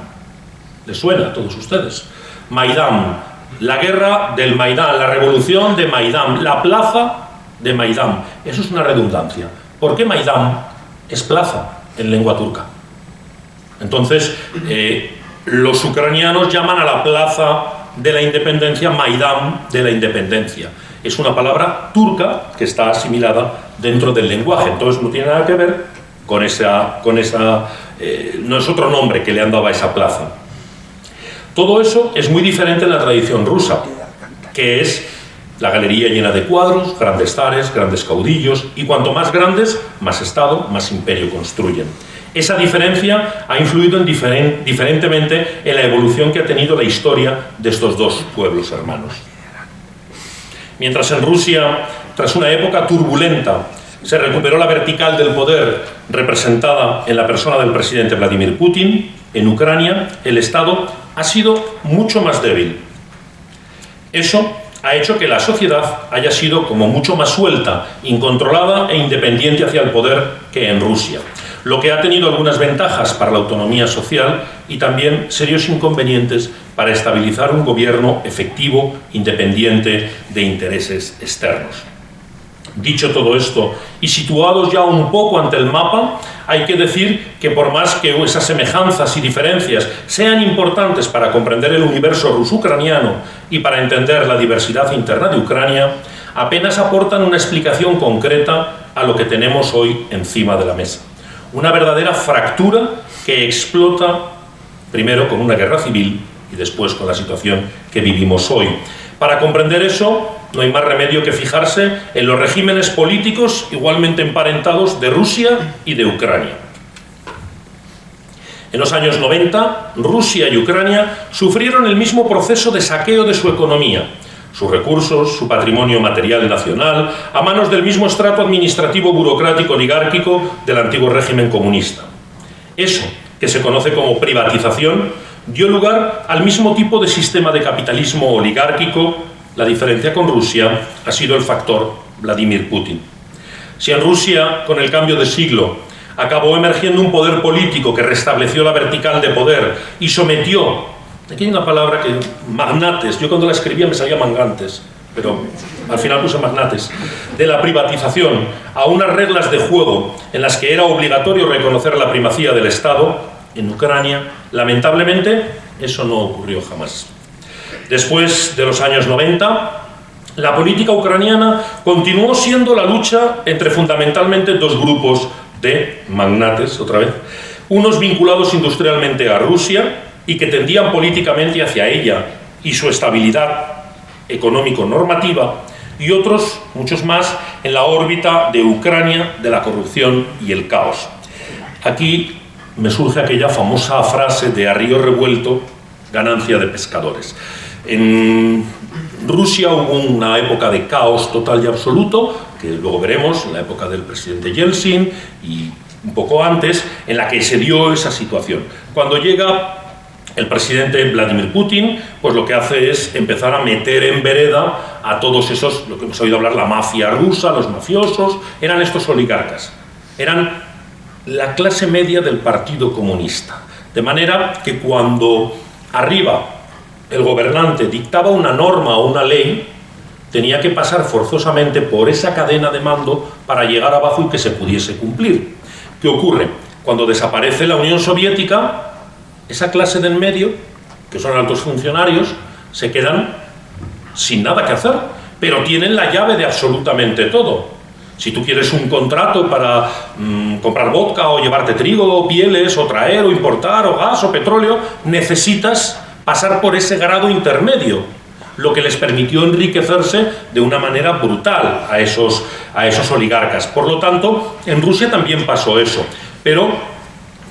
Speaker 3: ¿Les suena a todos ustedes? Maidán, la guerra del Maidán, la revolución de Maidán, la plaza de Maidán. Eso es una redundancia. ¿Por qué Maidán es plaza en lengua turca? Entonces, los ucranianos llaman a la plaza de la independencia Maidán de la independencia. Es una palabra turca que está asimilada dentro del lenguaje, entonces no tiene nada que ver con esa no es otro nombre que le han dado a esa plaza. Todo eso es muy diferente en la tradición rusa, que es la galería llena de cuadros, grandes zares, grandes caudillos, y cuanto más grandes, más Estado, más imperio construyen. Esa diferencia ha influido diferentemente en la evolución que ha tenido la historia de estos dos pueblos hermanos. Mientras en Rusia, tras una época turbulenta, se recuperó la vertical del poder representada en la persona del presidente Vladimir Putin, en Ucrania el Estado ha sido mucho más débil. Eso ha hecho que la sociedad haya sido como mucho más suelta, incontrolada e independiente hacia el poder que en Rusia, lo que ha tenido algunas ventajas para la autonomía social y también serios inconvenientes para estabilizar un gobierno efectivo, independiente de intereses externos. Dicho todo esto, y situados ya un poco ante el mapa, hay que decir que por más que esas semejanzas y diferencias sean importantes para comprender el universo ruso-ucraniano y para entender la diversidad interna de Ucrania, apenas aportan una explicación concreta a lo que tenemos hoy encima de la mesa. Una verdadera fractura que explota primero con una guerra civil y después con la situación que vivimos hoy. Para comprender eso, no hay más remedio que fijarse en los regímenes políticos igualmente emparentados de Rusia y de Ucrania. En los años 90, Rusia y Ucrania sufrieron el mismo proceso de saqueo de su economía, sus recursos, su patrimonio material nacional, a manos del mismo estrato administrativo burocrático oligárquico del antiguo régimen comunista. Eso, que se conoce como privatización, dio lugar al mismo tipo de sistema de capitalismo oligárquico. La diferencia con Rusia ha sido el factor Vladimir Putin. Si en Rusia, con el cambio de siglo, acabó emergiendo un poder político que restableció la vertical de poder y sometió, aquí hay una palabra que, magnates, yo cuando la escribía me salía mangantes, pero al final puse magnates, de la privatización a unas reglas de juego en las que era obligatorio reconocer la primacía del Estado, en Ucrania, lamentablemente, eso no ocurrió jamás. Después de los años 90, la política ucraniana continuó siendo la lucha entre fundamentalmente dos grupos de magnates, otra vez, unos vinculados industrialmente a Rusia y que tendían políticamente hacia ella y su estabilidad económico-normativa, y otros, muchos más, en la órbita de Ucrania, de la corrupción y el caos. Aquí me surge aquella famosa frase de a río revuelto, ganancia de pescadores. En Rusia hubo una época de caos total y absoluto, que luego veremos, en la época del presidente Yeltsin y un poco antes, en la que se dio esa situación. Cuando llega el presidente Vladimir Putin, pues lo que hace es empezar a meter en vereda a todos esos, lo que hemos oído hablar, la mafia rusa, los mafiosos, eran estos oligarcas, eran la clase media del Partido Comunista. De manera que cuando arriba el gobernante dictaba una norma o una ley, tenía que pasar forzosamente por esa cadena de mando para llegar abajo y que se pudiese cumplir. ¿Qué ocurre? Cuando desaparece la Unión Soviética, esa clase de en medio, que son altos funcionarios, se quedan sin nada que hacer, pero tienen la llave de absolutamente todo. Si tú quieres un contrato para comprar vodka o llevarte trigo o pieles o traer o importar o gas o petróleo, necesitas pasar por ese grado intermedio, lo que les permitió enriquecerse de una manera brutal a esos oligarcas. Por lo tanto, en Rusia también pasó eso, pero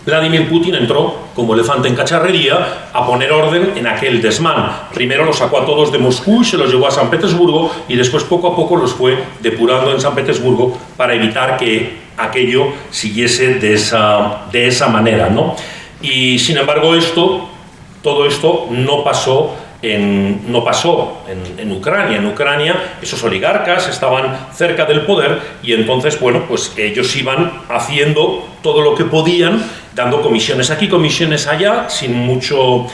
Speaker 3: Vladimir Putin entró como elefante en cacharrería a poner orden en aquel desmán. Primero los sacó a todos de Moscú y se los llevó a San Petersburgo, y después poco a poco los fue depurando en San Petersburgo para evitar que aquello siguiese de esa manera, ¿no? Y sin embargo todo esto no pasó en Ucrania. En Ucrania esos oligarcas estaban cerca del poder y entonces, bueno, pues ellos iban haciendo todo lo que podían, dando comisiones aquí, comisiones allá, sin mucho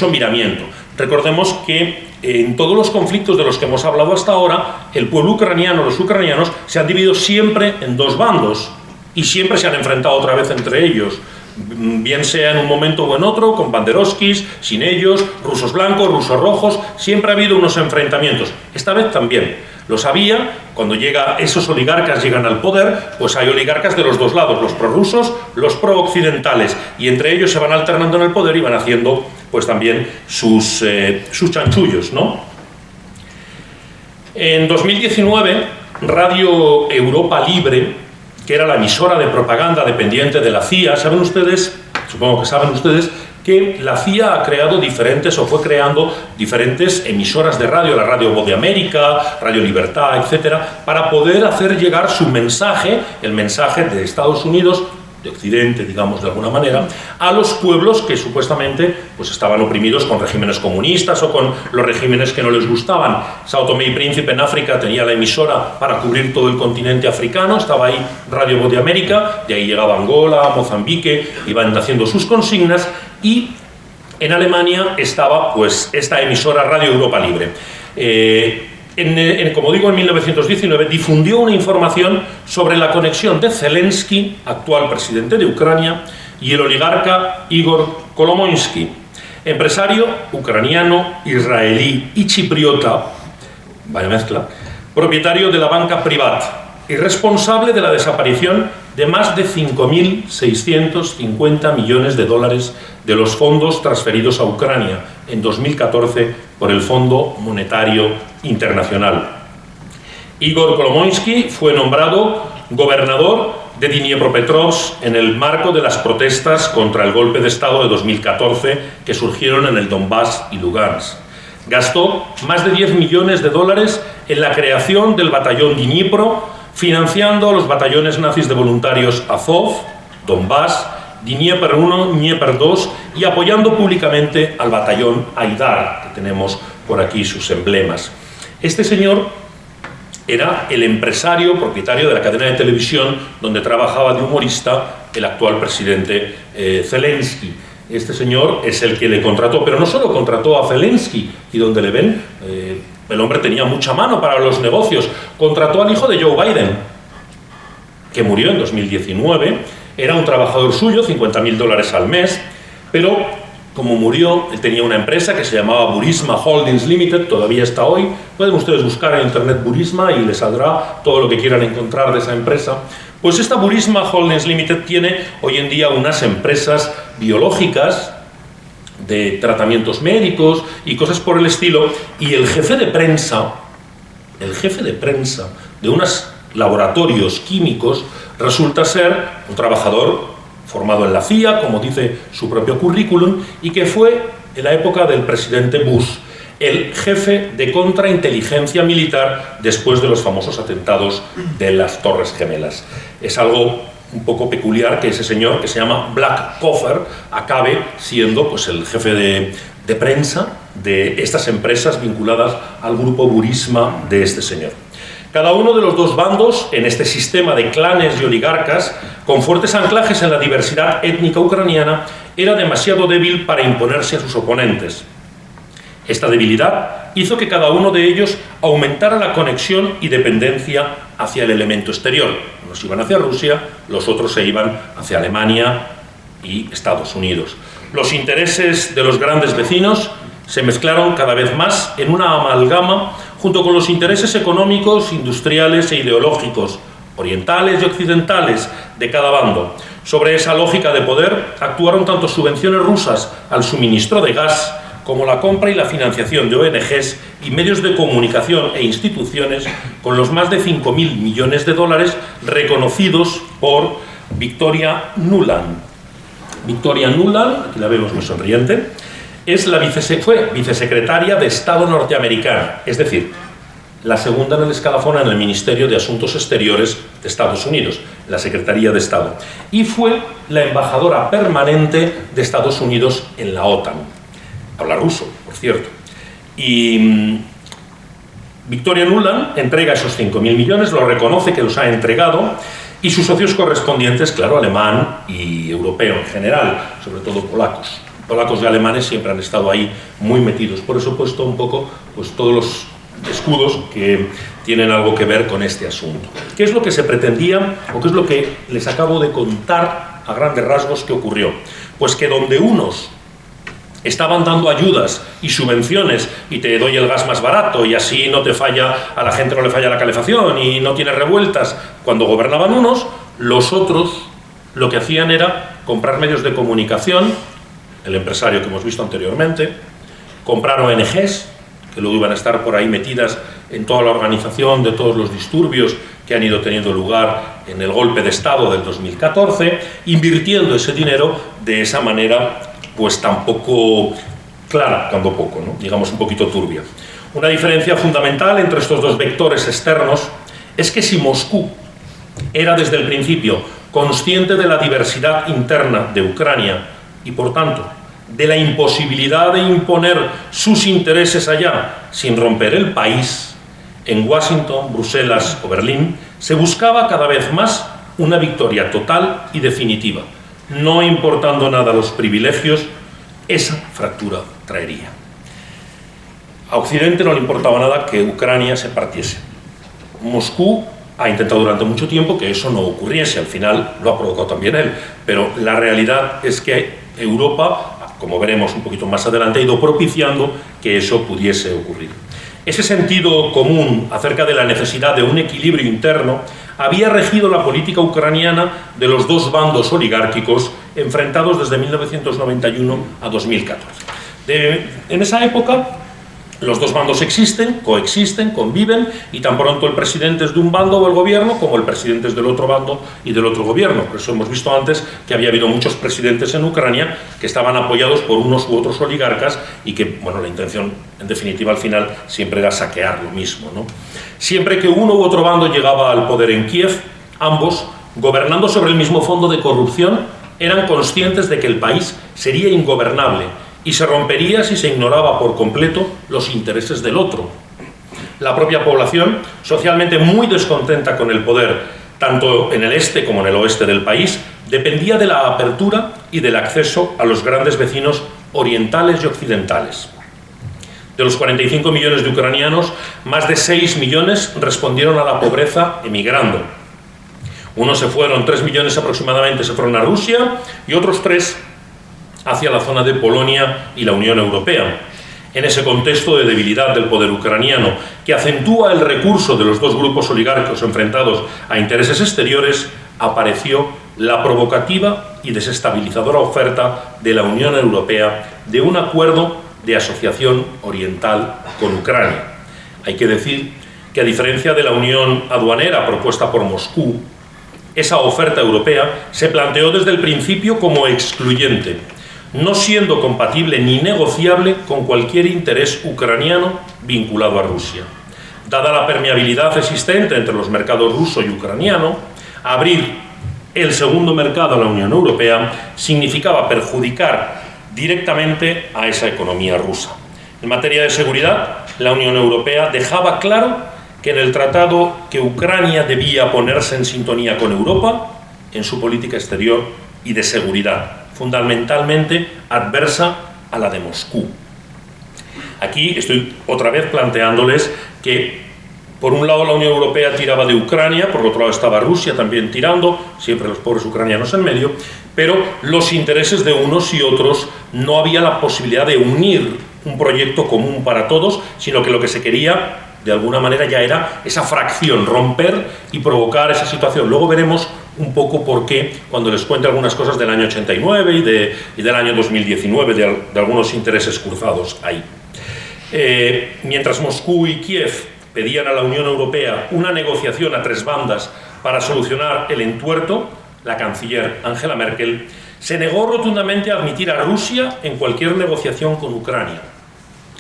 Speaker 3: miramiento. Recordemos que en todos los conflictos de los que hemos hablado hasta ahora, el pueblo ucraniano, los ucranianos, se han dividido siempre en dos bandos y siempre se han enfrentado otra vez entre ellos. Bien sea en un momento o en otro, con banderovskis, sin ellos, rusos blancos, rusos rojos, siempre ha habido unos enfrentamientos. Esta vez también. Los había, cuando esos oligarcas llegan al poder, pues hay oligarcas de los dos lados, los prorrusos, los pro-occidentales, y entre ellos se van alternando en el poder y van haciendo pues también sus chanchullos, ¿no? En 2019, Radio Europa Libre, que era la emisora de propaganda dependiente de la CIA, saben ustedes, supongo que saben ustedes, que la CIA ha creado fue creando diferentes emisoras de radio, la Radio Voz de América, Radio Libertad, etcétera, para poder hacer llegar su mensaje, el mensaje de Estados Unidos, de Occidente, digamos de alguna manera, a los pueblos que supuestamente pues estaban oprimidos con regímenes comunistas o con los regímenes que no les gustaban. Sao Tomé y Príncipe en África tenía la emisora para cubrir todo el continente africano, estaba ahí Radio Voz de América, de ahí llegaba Angola, Mozambique, iban haciendo sus consignas, y en Alemania estaba pues esta emisora Radio Europa Libre. Como digo, en 1919 difundió una información sobre la conexión de Zelensky, actual presidente de Ucrania, y el oligarca Igor Kolomoisky, empresario ucraniano, israelí y chipriota, vaya mezcla, propietario de la banca Privat y responsable de la desaparición de más de 5.650 millones de dólares de los fondos transferidos a Ucrania en 2014 por el Fondo Monetario Internacional. Igor Kolomoisky fue nombrado gobernador de Dniepropetrovsk en el marco de las protestas contra el golpe de Estado de 2014 que surgieron en el Donbass y Lugansk. Gastó más de 10 millones de dólares en la creación del batallón Dniepro, financiando a los batallones nazis de voluntarios Azov, Donbass, Dnieper 1, Dnieper 2 y apoyando públicamente al batallón Aidar, que tenemos por aquí sus emblemas. Este señor era el empresario propietario de la cadena de televisión donde trabajaba de humorista el actual presidente Zelensky. Este señor es el que le contrató, pero no solo contrató a Zelensky, y donde le ven, el hombre tenía mucha mano para los negocios, contrató al hijo de Joe Biden, que murió en 2019, era un trabajador suyo, $50.000 al mes, pero como murió, él tenía una empresa que se llamaba Burisma Holdings Limited, todavía está hoy, pueden ustedes buscar en internet Burisma y les saldrá todo lo que quieran encontrar de esa empresa. Pues esta Burisma Holdings Limited tiene hoy en día unas empresas biológicas de tratamientos médicos y cosas por el estilo, y el jefe de prensa de unos laboratorios químicos resulta ser un trabajador formado en la CIA, como dice su propio currículum, y que fue en la época del presidente Bush. el jefe de contrainteligencia militar después de los famosos atentados de las Torres Gemelas. Es algo un poco peculiar que ese señor, que se llama Blackoffer, acabe siendo pues, el jefe de prensa de estas empresas vinculadas al grupo Burisma de este señor. Cada uno de los dos bandos, en este sistema de clanes y oligarcas, con fuertes anclajes en la diversidad étnica ucraniana, era demasiado débil para imponerse a sus oponentes. Esta debilidad hizo que cada uno de ellos aumentara la conexión y dependencia hacia el elemento exterior. Unos iban hacia Rusia, los otros se iban hacia Alemania y Estados Unidos. Los intereses de los grandes vecinos se mezclaron cada vez más en una amalgama junto con los intereses económicos, industriales e ideológicos, orientales y occidentales, de cada bando. Sobre esa lógica de poder actuaron tanto subvenciones rusas al suministro de gas como la compra y la financiación de ONGs y medios de comunicación e instituciones con los más de 5.000 millones de dólares reconocidos por Victoria Nuland. Victoria Nuland, aquí la vemos muy sonriente, fue vicesecretaria de Estado norteamericana, es decir, la segunda en el escalafón en el Ministerio de Asuntos Exteriores de Estados Unidos, la Secretaría de Estado, y fue la embajadora permanente de Estados Unidos en la OTAN. Habla ruso, por cierto. Y Victoria Nuland entrega esos 5.000 millones, lo reconoce que los ha entregado, y sus socios correspondientes, claro, alemán y europeo en general, sobre todo polacos. Polacos y alemanes siempre han estado ahí muy metidos. Por eso he puesto un poco pues, todos los escudos que tienen algo que ver con este asunto. ¿Qué es lo que se pretendía o qué es lo que les acabo de contar a grandes rasgos que ocurrió? Pues que donde unos estaban dando ayudas y subvenciones y te doy el gas más barato y así no te falla, a la gente no le falla la calefacción y no tiene revueltas cuando gobernaban unos, los otros lo que hacían era comprar medios de comunicación, el empresario que hemos visto anteriormente, comprar ONGs, que luego iban a estar por ahí metidas en toda la organización de todos los disturbios que han ido teniendo lugar en el golpe de Estado del 2014, invirtiendo ese dinero de esa manera pues tampoco clara, cuando poco, ¿no? Digamos un poquito turbia. Una diferencia fundamental entre estos dos vectores externos es que si Moscú era desde el principio consciente de la diversidad interna de Ucrania y por tanto de la imposibilidad de imponer sus intereses allá sin romper el país, en Washington, Bruselas o Berlín se buscaba cada vez más una victoria total y definitiva. No importando nada los privilegios, esa fractura traería. A Occidente no le importaba nada que Ucrania se partiese. Moscú ha intentado durante mucho tiempo que eso no ocurriese, al final lo ha provocado también él, pero la realidad es que Europa, como veremos un poquito más adelante, ha ido propiciando que eso pudiese ocurrir. Ese sentido común acerca de la necesidad de un equilibrio interno había regido la política ucraniana de los dos bandos oligárquicos enfrentados desde 1991 a 2014. En esa época los dos bandos existen, coexisten, conviven y tan pronto el presidente es de un bando o el gobierno como el presidente es del otro bando y del otro gobierno. Por eso hemos visto antes que había habido muchos presidentes en Ucrania que estaban apoyados por unos u otros oligarcas y que, bueno, la intención en definitiva al final siempre era saquear lo mismo, ¿no? Siempre que uno u otro bando llegaba al poder en Kiev, ambos, gobernando sobre el mismo fondo de corrupción, eran conscientes de que el país sería ingobernable y se rompería si se ignoraba por completo los intereses del otro. La propia población, socialmente muy descontenta con el poder, tanto en el este como en el oeste del país, dependía de la apertura y del acceso a los grandes vecinos orientales y occidentales. De los 45 millones de ucranianos, más de 6 millones respondieron a la pobreza emigrando. Unos se fueron, 3 millones aproximadamente se fueron a Rusia y otros 3 hacia la zona de Polonia y la Unión Europea. En ese contexto de debilidad del poder ucraniano, que acentúa el recurso de los dos grupos oligárquicos enfrentados a intereses exteriores, apareció la provocativa y desestabilizadora oferta de la Unión Europea de un acuerdo de asociación oriental con Ucrania. Hay que decir que, a diferencia de la unión aduanera propuesta por Moscú, esa oferta europea se planteó desde el principio como excluyente. no siendo compatible ni negociable con cualquier interés ucraniano vinculado a Rusia. Dada la permeabilidad existente entre los mercados ruso y ucraniano, abrir el segundo mercado a la Unión Europea significaba perjudicar directamente a esa economía rusa. En materia de seguridad, la Unión Europea dejaba claro que en el tratado que Ucrania debía ponerse en sintonía con Europa en su política exterior y de seguridad, fundamentalmente adversa a la de Moscú. Aquí estoy otra vez planteándoles que por un lado la Unión Europea tiraba de Ucrania, por otro lado estaba Rusia también tirando, siempre los pobres ucranianos en medio, pero los intereses de unos y otros no había la posibilidad de unir un proyecto común para todos, sino que lo que se quería de alguna manera ya era esa fracción, romper y provocar esa situación. Luego veremos un poco por qué cuando les cuente algunas cosas del año 89 y del año 2019, de algunos intereses cruzados ahí. Mientras Moscú y Kiev pedían a la Unión Europea una negociación a tres bandas para solucionar el entuerto, la canciller Angela Merkel se negó rotundamente a admitir a Rusia en cualquier negociación con Ucrania.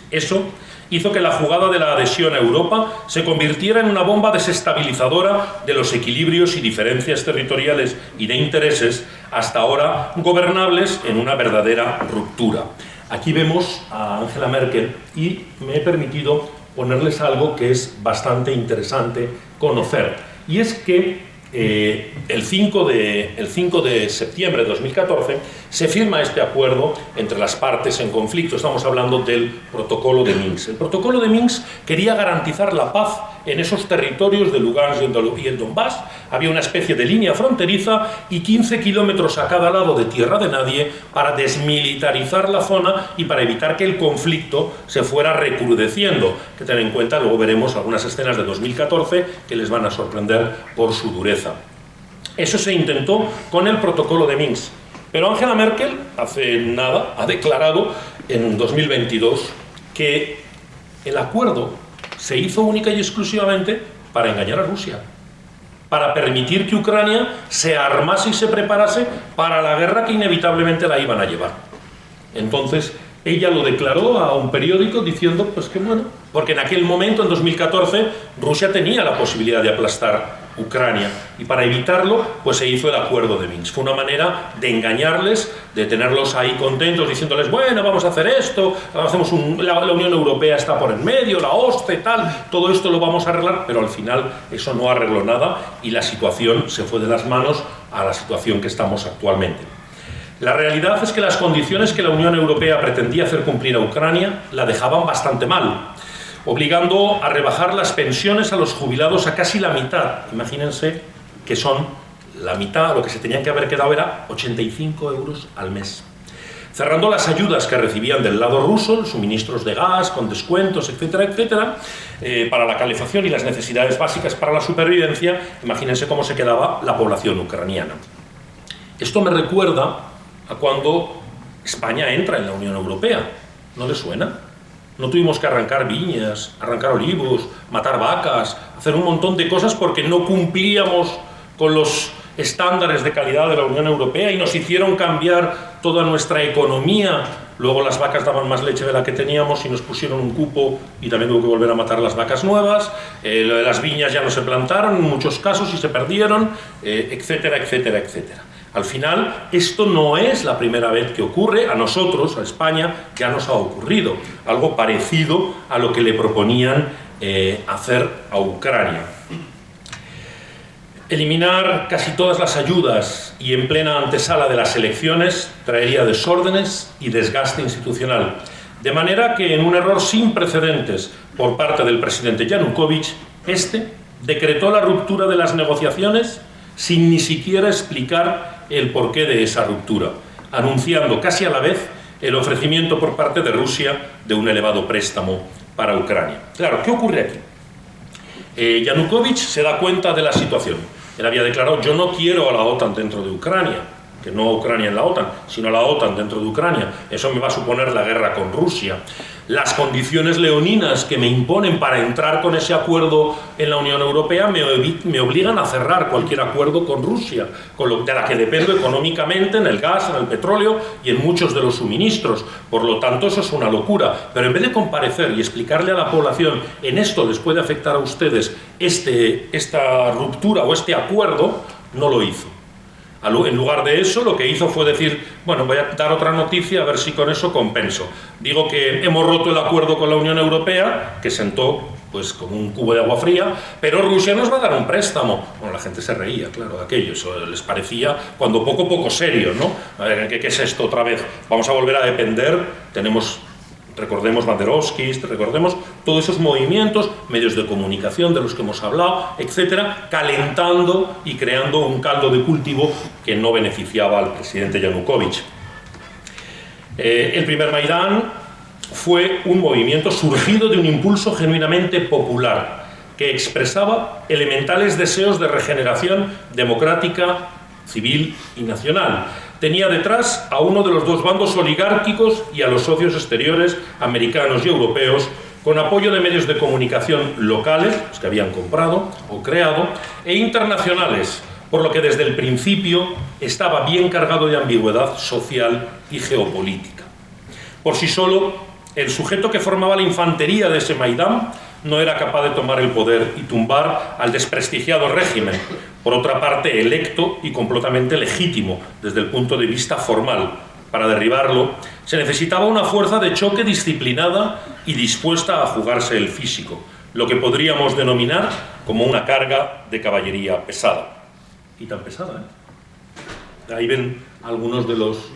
Speaker 3: Eso hizo que la jugada de la adhesión a Europa se convirtiera en una bomba desestabilizadora de los equilibrios y diferencias territoriales y de intereses hasta ahora gobernables en una verdadera ruptura. Aquí vemos a Angela Merkel y me he permitido ponerles algo que es bastante interesante conocer, y es que el 5 de septiembre de 2014 se firma este acuerdo entre las partes en conflicto. Estamos hablando del Protocolo de Minsk. El Protocolo de Minsk quería garantizar la paz en esos territorios de Lugansk y el Donbass. Había una especie de línea fronteriza y 15 kilómetros a cada lado de tierra de nadie para desmilitarizar la zona y para evitar que el conflicto se fuera recrudeciendo. Que tener en cuenta, luego veremos algunas escenas de 2014 que les van a sorprender por su dureza. Eso se intentó con el Protocolo de Minsk. Pero Angela Merkel, hace nada, ha declarado en 2022 que el acuerdo se hizo única y exclusivamente para engañar a Rusia, para permitir que Ucrania se armase y se preparase para la guerra que inevitablemente la iban a llevar. Entonces, ella lo declaró a un periódico diciendo, pues que bueno, porque en aquel momento, en 2014, Rusia tenía la posibilidad de aplastar Ucrania, y para evitarlo pues se hizo el acuerdo de Minsk. Fue una manera de engañarles, de tenerlos ahí contentos diciéndoles, bueno, vamos a hacer esto, la Unión Europea está por en medio, la OSCE, tal, todo esto lo vamos a arreglar, pero al final eso no arregló nada y la situación se fue de las manos a la situación que estamos actualmente. La realidad es que las condiciones que la Unión Europea pretendía hacer cumplir a Ucrania la dejaban bastante mal, obligando a rebajar las pensiones a los jubilados a casi la mitad. Imagínense que son la mitad, lo que se tenían que haber quedado era 85 euros al mes. Cerrando las ayudas que recibían del lado ruso, los suministros de gas, con descuentos, etcétera, etcétera, para la calefacción y las necesidades básicas para la supervivencia. Imagínense cómo se quedaba la población ucraniana. Esto me recuerda a cuando España entra en la Unión Europea. ¿No le suena? No tuvimos que arrancar viñas, arrancar olivos, matar vacas, hacer un montón de cosas porque no cumplíamos con los estándares de calidad de la Unión Europea y nos hicieron cambiar toda nuestra economía. Luego las vacas daban más leche de la que teníamos y nos pusieron un cupo y también hubo que volver a matar las vacas nuevas. Las viñas ya no se plantaron en muchos casos y se perdieron, etcétera, etcétera, etcétera. Al final, esto no es la primera vez que ocurre. A nosotros, a España, ya nos ha ocurrido algo parecido a lo que le proponían hacer a Ucrania. Eliminar casi todas las ayudas y en plena antesala de las elecciones traería desórdenes y desgaste institucional. De manera que en un error sin precedentes por parte del presidente Yanukovych, decretó la ruptura de las negociaciones sin ni siquiera explicar el porqué de esa ruptura, anunciando casi a la vez el ofrecimiento por parte de Rusia de un elevado préstamo para Ucrania. Claro, ¿qué ocurre aquí? Yanukovych se da cuenta de la situación. Él había declarado, yo no quiero a la OTAN dentro de Ucrania. que no a Ucrania en la OTAN, sino a la OTAN dentro de Ucrania. Eso me va a suponer la guerra con Rusia. Las condiciones leoninas que me imponen para entrar con ese acuerdo en la Unión Europea me obligan a cerrar cualquier acuerdo con Rusia, de la que dependo económicamente en el gas, en el petróleo y en muchos de los suministros. Por lo tanto, eso es una locura. Pero en vez de comparecer y explicarle a la población, en esto les puede afectar a ustedes esta ruptura o este acuerdo, no lo hizo. En lugar de eso, lo que hizo fue decir, bueno, voy a dar otra noticia a ver si con eso compenso. Digo que hemos roto el acuerdo con la Unión Europea, que sentó pues como un cubo de agua fría, pero Rusia nos va a dar un préstamo. Bueno, la gente se reía, claro, de aquello, eso les parecía cuando poco serio, ¿no? A ver, ¿qué es esto otra vez? Vamos a volver a depender, recordemos Banderovskis, recordemos todos esos movimientos, medios de comunicación de los que hemos hablado, etcétera, calentando y creando un caldo de cultivo que no beneficiaba al presidente Yanukovych. El primer Maidán fue un movimiento surgido de un impulso genuinamente popular que expresaba elementales deseos de regeneración democrática, civil y nacional. Tenía detrás a uno de los dos bandos oligárquicos y a los socios exteriores americanos y europeos, con apoyo de medios de comunicación locales, los que habían comprado o creado, e internacionales, por lo que desde el principio estaba bien cargado de ambigüedad social y geopolítica. Por sí solo, el sujeto que formaba la infantería de ese Maidán no era capaz de tomar el poder y tumbar al desprestigiado régimen, por otra parte electo y completamente legítimo desde el punto de vista formal. Para derribarlo se necesitaba una fuerza de choque disciplinada y dispuesta a jugarse el físico, lo que podríamos denominar como una carga de caballería pesada. Y tan pesada, ¿eh? Ahí ven algunos de los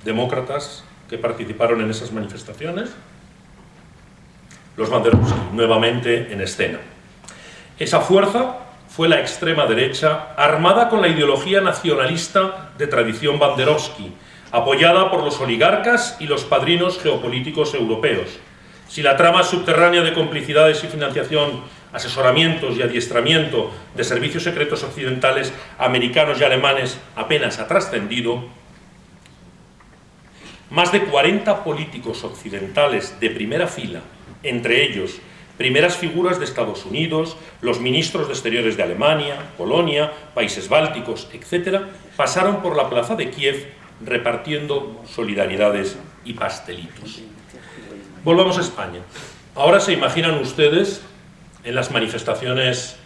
Speaker 3: demócratas que participaron en esas manifestaciones. Los Banderovskis, nuevamente en escena. Esa fuerza fue la extrema derecha, armada con la ideología nacionalista de tradición Banderovski, apoyada por los oligarcas y los padrinos geopolíticos europeos. Si la trama subterránea de complicidades y financiación, asesoramientos y adiestramiento de servicios secretos occidentales, americanos y alemanes apenas ha trascendido, más de 40 políticos occidentales de primera fila, entre ellos primeras figuras de Estados Unidos, los ministros de Exteriores de Alemania, Polonia, países bálticos, etc., pasaron por la plaza de Kiev repartiendo solidaridades y pastelitos. Volvamos a España. Ahora se imaginan ustedes en las manifestaciones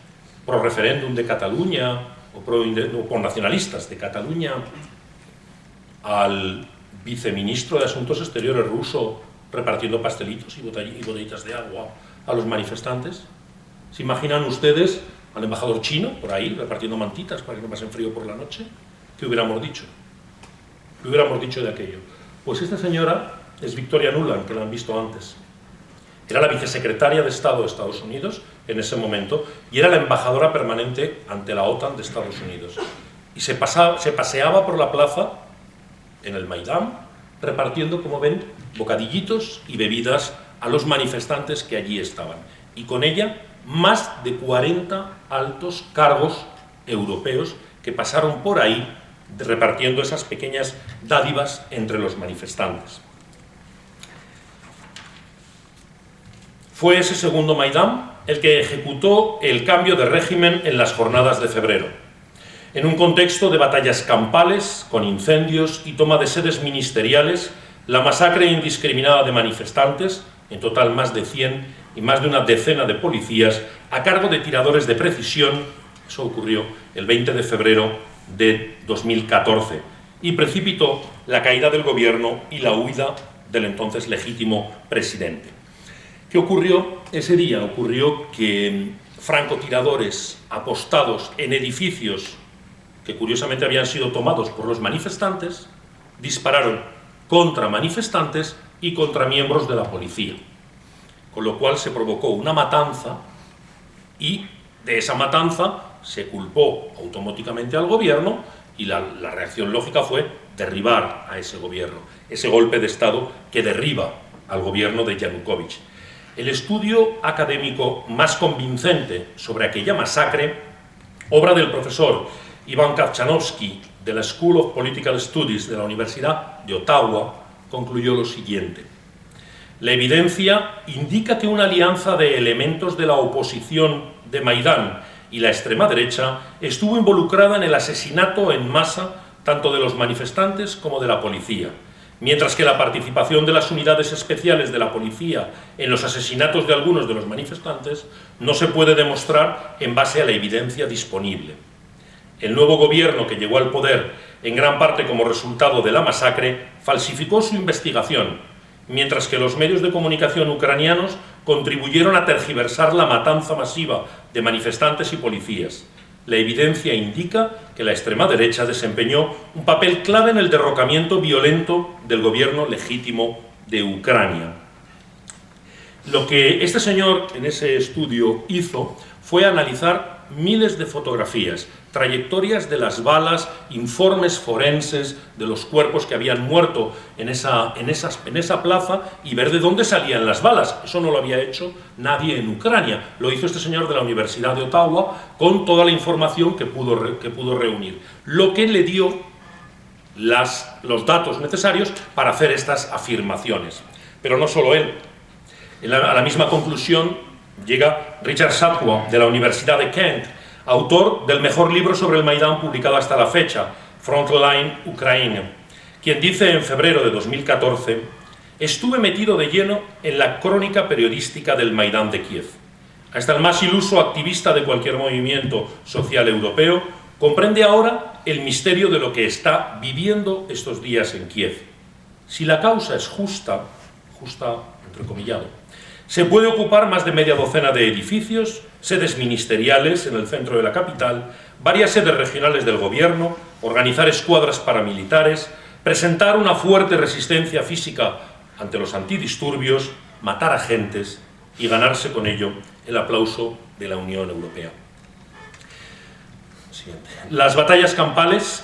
Speaker 3: pro referéndum de Cataluña o por nacionalistas de Cataluña al viceministro de Asuntos Exteriores ruso repartiendo pastelitos y botellitas de agua a los manifestantes. ¿Se imaginan ustedes al embajador chino por ahí repartiendo mantitas para que no pasen frío por la noche? ¿Qué hubiéramos dicho? ¿Qué hubiéramos dicho de aquello? Pues esta señora es Victoria Nuland, que la han visto antes. Era la vicesecretaria de Estado de Estados Unidos en ese momento y era la embajadora permanente ante la OTAN de Estados Unidos. Y se paseaba por la plaza, en el Maidán, repartiendo, como ven, bocadillitos y bebidas a los manifestantes que allí estaban. Y con ella, más de 40 altos cargos europeos que pasaron por ahí repartiendo esas pequeñas dádivas entre los manifestantes. Fue ese segundo Maidán el que ejecutó el cambio de régimen en las jornadas de febrero. En un contexto de batallas campales, con incendios y toma de sedes ministeriales, la masacre indiscriminada de manifestantes, en total más de 100 y más de una decena de policías, a cargo de tiradores de precisión, eso ocurrió el 20 de febrero de 2014, y precipitó la caída del gobierno y la huida del entonces legítimo presidente. ¿Qué ocurrió ese día? Ocurrió que francotiradores apostados en edificios que curiosamente habían sido tomados por los manifestantes, dispararon contra manifestantes y contra miembros de la policía, con lo cual se provocó una matanza y de esa matanza se culpó automáticamente al gobierno y la reacción lógica fue derribar a ese gobierno, ese golpe de Estado que derriba al gobierno de Yanukovych. El estudio académico más convincente sobre aquella masacre, obra del profesor Iván Kavchanovsky de la School of Political Studies de la Universidad de Ottawa, concluyó lo siguiente: la evidencia indica que una alianza de elementos de la oposición de Maidán y la extrema derecha estuvo involucrada en el asesinato en masa tanto de los manifestantes como de la policía, mientras que la participación de las unidades especiales de la policía en los asesinatos de algunos de los manifestantes no se puede demostrar en base a la evidencia disponible. El nuevo gobierno, que llegó al poder en gran parte como resultado de la masacre, falsificó su investigación, mientras que los medios de comunicación ucranianos contribuyeron a tergiversar la matanza masiva de manifestantes y policías. La evidencia indica que la extrema derecha desempeñó un papel clave en el derrocamiento violento del gobierno legítimo de Ucrania. Lo que este señor en ese estudio hizo fue analizar miles de fotografías, trayectorias de las balas, informes forenses de los cuerpos que habían muerto en esa plaza y ver de dónde salían las balas. Eso no lo había hecho nadie en Ucrania. Lo hizo este señor de la Universidad de Ottawa con toda la información que pudo reunir, lo que le dio los datos necesarios para hacer estas afirmaciones. Pero no solo él. A la misma conclusión llega Richard Sadko, de la Universidad de Kent, autor del mejor libro sobre el Maidán publicado hasta la fecha, Frontline Ukraine, quien dice en febrero de 2014: estuve metido de lleno en la crónica periodística del Maidán de Kiev. Hasta el más iluso activista de cualquier movimiento social europeo comprende ahora el misterio de lo que está viviendo estos días en Kiev. Si la causa es justa entrecomillado, se puede ocupar más de media docena de edificios, sedes ministeriales en el centro de la capital, varias sedes regionales del gobierno, organizar escuadras paramilitares, presentar una fuerte resistencia física ante los antidisturbios, matar agentes y ganarse con ello el aplauso de la Unión Europea. Siguiente. Las batallas campales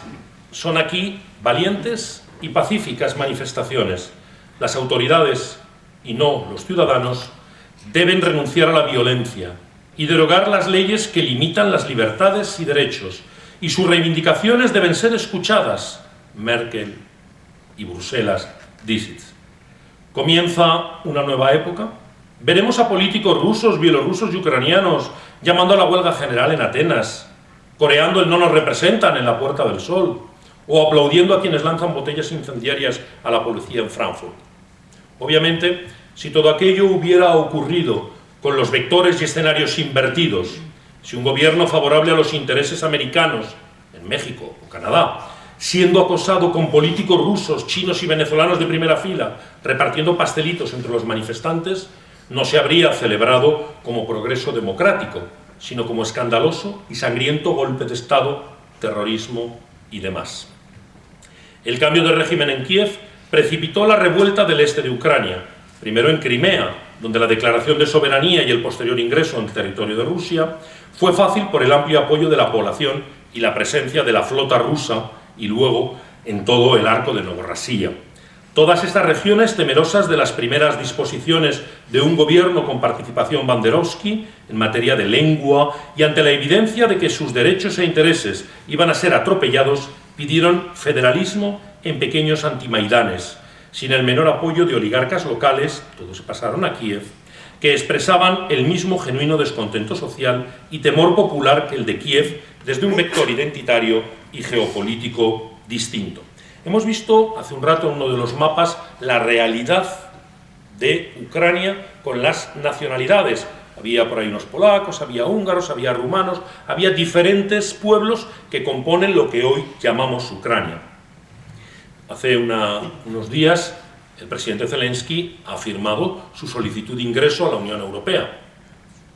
Speaker 3: son aquí valientes y pacíficas manifestaciones. Las autoridades y no los ciudadanos deben renunciar a la violencia y derogar las leyes que limitan las libertades y derechos, y sus reivindicaciones deben ser escuchadas. Merkel y Bruselas dicen. Comienza una nueva época. Veremos a políticos rusos, bielorrusos y ucranianos llamando a la huelga general en Atenas, coreando el "no nos representan" en la Puerta del Sol, o aplaudiendo a quienes lanzan botellas incendiarias a la policía en Frankfurt. Obviamente, si todo aquello hubiera ocurrido con los vectores y escenarios invertidos, si un gobierno favorable a los intereses americanos en México o Canadá, siendo acosado con políticos rusos, chinos y venezolanos de primera fila, repartiendo pastelitos entre los manifestantes, no se habría celebrado como progreso democrático, sino como escandaloso y sangriento golpe de Estado, terrorismo y demás. El cambio de régimen en Kiev precipitó la revuelta del este de Ucrania, primero en Crimea, donde la declaración de soberanía y el posterior ingreso en territorio de Rusia fue fácil por el amplio apoyo de la población y la presencia de la flota rusa, y luego en todo el arco de Novorossiya. Todas estas regiones, temerosas de las primeras disposiciones de un gobierno con participación banderovski en materia de lengua y ante la evidencia de que sus derechos e intereses iban a ser atropellados, pidieron federalismo en pequeños antimaidanes, sin el menor apoyo de oligarcas locales, todos se pasaron a Kiev, que expresaban el mismo genuino descontento social y temor popular que el de Kiev desde un vector identitario y geopolítico distinto. Hemos visto hace un rato en uno de los mapas la realidad de Ucrania con las nacionalidades. Había por ahí unos polacos, había húngaros, había rumanos, había diferentes pueblos que componen lo que hoy llamamos Ucrania. Hace unos días el presidente Zelensky ha firmado su solicitud de ingreso a la Unión Europea.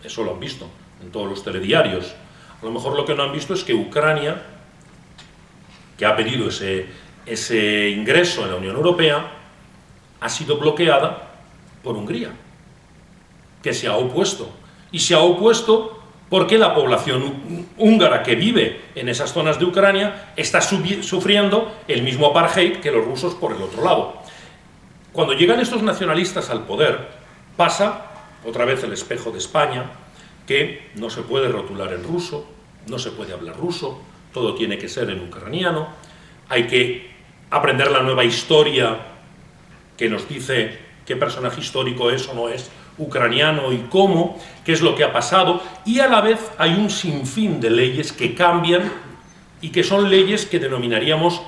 Speaker 3: Eso lo han visto en todos los telediarios. A lo mejor lo que no han visto es que Ucrania, que ha pedido ese ingreso en la Unión Europea, ha sido bloqueada por Hungría, que se ha opuesto. Y se ha opuesto porque la población húngara que vive en esas zonas de Ucrania está sufriendo el mismo apartheid que los rusos por el otro lado. Cuando llegan estos nacionalistas al poder, pasa otra vez el espejo de España, que no se puede rotular en ruso, no se puede hablar ruso, todo tiene que ser en ucraniano. hay que aprender la nueva historia que nos dice qué personaje histórico es o no es ucraniano y cómo, qué es lo que ha pasado, y a la vez hay un sinfín de leyes que cambian y que son leyes que denominaríamos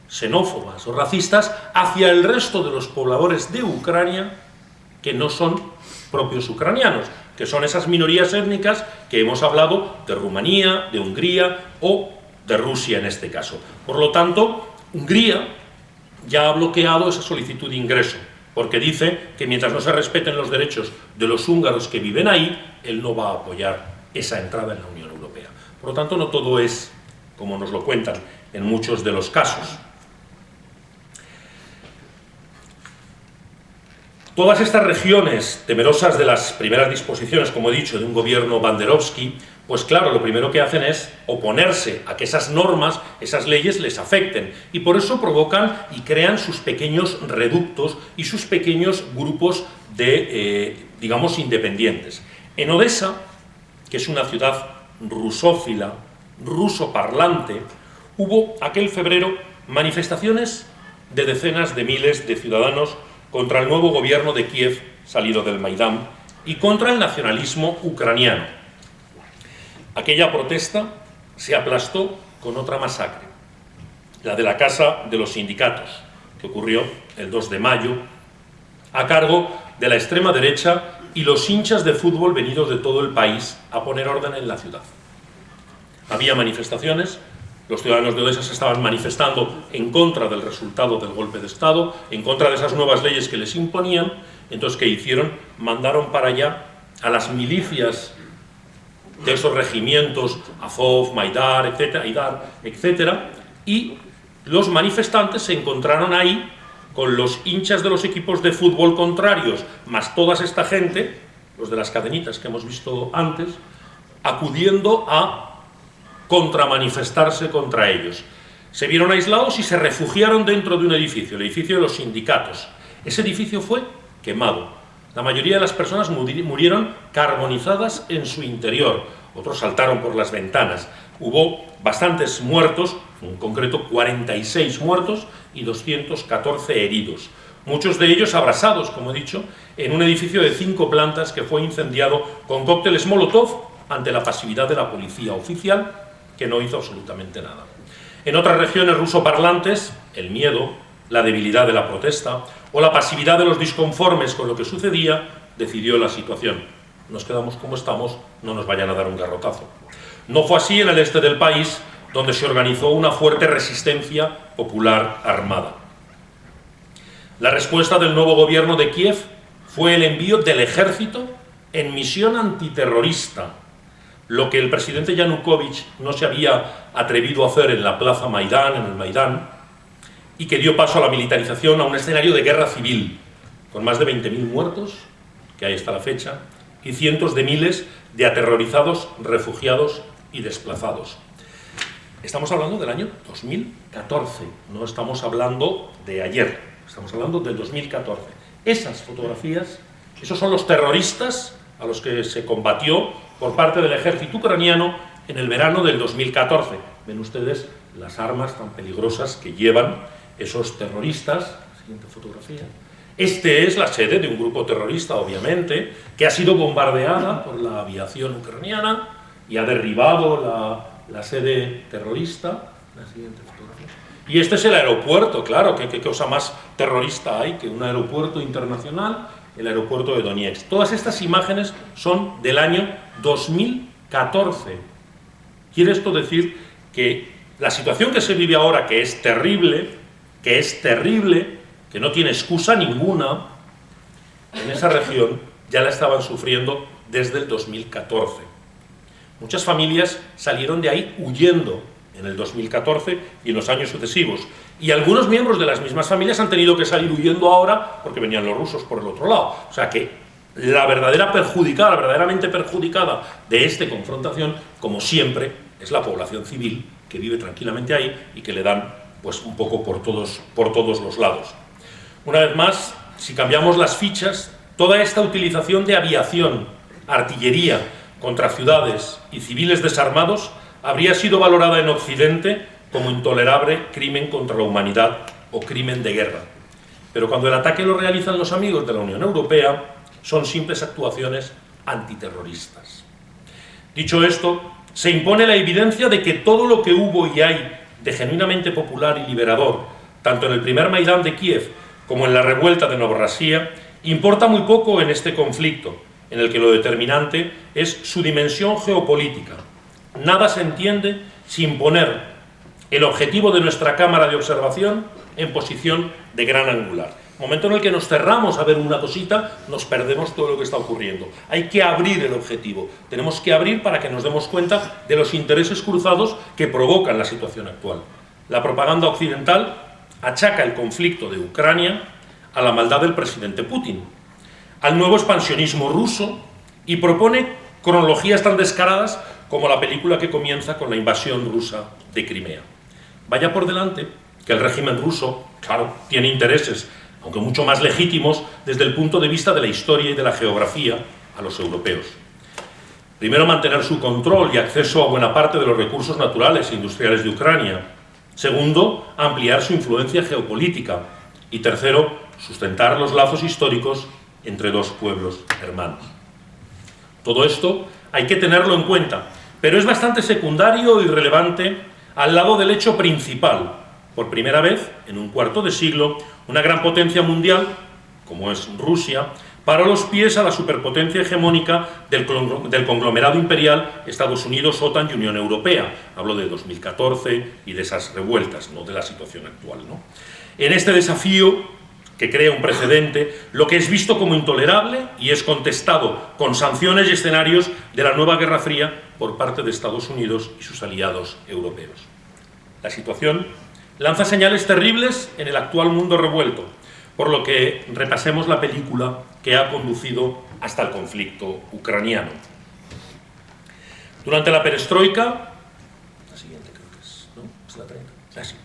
Speaker 3: xenófobas o racistas hacia el resto de los pobladores de Ucrania que no son propios ucranianos, que son esas minorías étnicas que hemos hablado de Rumanía, de Hungría o de Rusia en este caso. Por lo tanto, Hungría ya ha bloqueado esa solicitud de ingreso, porque dice que mientras no se respeten los derechos de los húngaros que viven ahí, él no va a apoyar esa entrada en la Unión Europea. Por lo tanto, no todo es como nos lo cuentan en muchos de los casos. Todas estas regiones, temerosas de las primeras disposiciones, como he dicho, de un gobierno banderovski, pues claro, lo primero que hacen es oponerse a que esas normas, esas leyes les afecten, y por eso provocan y crean sus pequeños reductos y sus pequeños grupos de, digamos, independientes. En Odessa, que es una ciudad rusófila, rusoparlante, hubo aquel febrero manifestaciones de decenas de miles de ciudadanos contra el nuevo gobierno de Kiev salido del Maidán y contra el nacionalismo ucraniano. Aquella protesta se aplastó con otra masacre, la de la Casa de los Sindicatos, que ocurrió el 2 de mayo, a cargo de la extrema derecha y los hinchas de fútbol venidos de todo el país a poner orden en la ciudad. Había manifestaciones. Los ciudadanos de Odessa se estaban manifestando en contra del resultado del golpe de Estado, en contra de esas nuevas leyes que les imponían. Entonces, ¿qué hicieron? Mandaron para allá a las milicias de esos regimientos, Azov, Maidar, etcétera, y los manifestantes se encontraron ahí con los hinchas de los equipos de fútbol contrarios, más toda esta gente, los de las cadenitas que hemos visto antes, acudiendo a contramanifestarse contra ellos. Se vieron aislados y se refugiaron dentro de un edificio, el edificio de los sindicatos. Ese edificio fue quemado. La mayoría de las personas murieron carbonizadas en su interior. Otros saltaron por las ventanas. Hubo bastantes muertos, en concreto 46 muertos y 214 heridos. Muchos de ellos abrasados, como he dicho, en un edificio de 5 plantas que fue incendiado con cócteles Molotov ante la pasividad de la policía oficial, que no hizo absolutamente nada. En otras regiones rusoparlantes, el miedo, la debilidad de la protesta o la pasividad de los disconformes con lo que sucedía decidió la situación. Nos quedamos como estamos, no nos vayan a dar un garrotazo. No fue así en el este del país, donde se organizó una fuerte resistencia popular armada. La respuesta del nuevo gobierno de Kiev fue el envío del ejército en misión antiterrorista, lo que el presidente Yanukovych no se había atrevido a hacer en la plaza Maidán, en el Maidán, y que dio paso a la militarización, a un escenario de guerra civil, con más de 20.000 muertos, que ahí está la fecha, y cientos de miles de aterrorizados, refugiados y desplazados. Estamos hablando del año 2014, no estamos hablando de ayer, estamos hablando del 2014. Esas fotografías, esos son los terroristas a los que se combatió por parte del ejército ucraniano en el verano del 2014. Ven ustedes las armas tan peligrosas que llevan esos terroristas. Siguiente fotografía. Este es la sede de un grupo terrorista, obviamente, que ha sido bombardeada por la aviación ucraniana y ha derribado la sede terrorista. La siguiente fotografía. Y este es el aeropuerto, claro, ¿qué cosa más terrorista hay que un aeropuerto internacional? El aeropuerto de Donetsk. Todas estas imágenes son del año 2014. Quiere esto decir que la situación que se vive ahora, que es terrible, que no tiene excusa ninguna, en esa región ya la estaban sufriendo desde el 2014. Muchas familias salieron de ahí huyendo en el 2014 y en los años sucesivos. Y algunos miembros de las mismas familias han tenido que salir huyendo ahora porque venían los rusos por el otro lado. O sea que la verdaderamente perjudicada de esta confrontación, como siempre, es la población civil que vive tranquilamente ahí y que le dan pues un poco por todos los lados. Una vez más, si cambiamos las fichas, toda esta utilización de aviación, artillería contra ciudades y civiles desarmados habría sido valorada en Occidente como intolerable crimen contra la humanidad o crimen de guerra. Pero cuando el ataque lo realizan los amigos de la Unión Europea, son simples actuaciones antiterroristas. Dicho esto, se impone la evidencia de que todo lo que hubo y hay de genuinamente popular y liberador, tanto en el primer Maidán de Kiev como en la revuelta de Novorossiya, importa muy poco en este conflicto, en el que lo determinante es su dimensión geopolítica. Nada se entiende sin poner el objetivo de nuestra cámara de observación en posición de gran angular. Momento en el que nos cerramos a ver una cosita, nos perdemos todo lo que está ocurriendo. Hay que abrir el objetivo. Tenemos que abrir para que nos demos cuenta de los intereses cruzados que provocan la situación actual. La propaganda occidental achaca el conflicto de Ucrania a la maldad del presidente Putin, al nuevo expansionismo ruso, y propone cronologías tan descaradas como la película que comienza con la invasión rusa de Crimea. Vaya por delante que el régimen ruso, claro, tiene intereses, aunque mucho más legítimos desde el punto de vista de la historia y de la geografía, a los europeos. Primero, mantener su control y acceso a buena parte de los recursos naturales e industriales de Ucrania. Segundo, ampliar su influencia geopolítica. Y tercero, sustentar los lazos históricos entre dos pueblos hermanos. Todo esto hay que tenerlo en cuenta, pero es bastante secundario y relevante al lado del hecho principal. Por primera vez, en un cuarto de siglo, una gran potencia mundial, como es Rusia, paró los pies a la superpotencia hegemónica del conglomerado imperial Estados Unidos, OTAN y Unión Europea. Hablo de 2014 y de esas revueltas, no de la situación actual, ¿no? En este desafío, que crea un precedente, lo que es visto como intolerable y es contestado con sanciones y escenarios de la nueva Guerra Fría por parte de Estados Unidos y sus aliados europeos. La situación lanza señales terribles en el actual mundo revuelto, por lo que repasemos la película que ha conducido hasta el conflicto ucraniano. Durante la perestroika, la siguiente creo que es, ¿no? Es la 30. Ah, sí.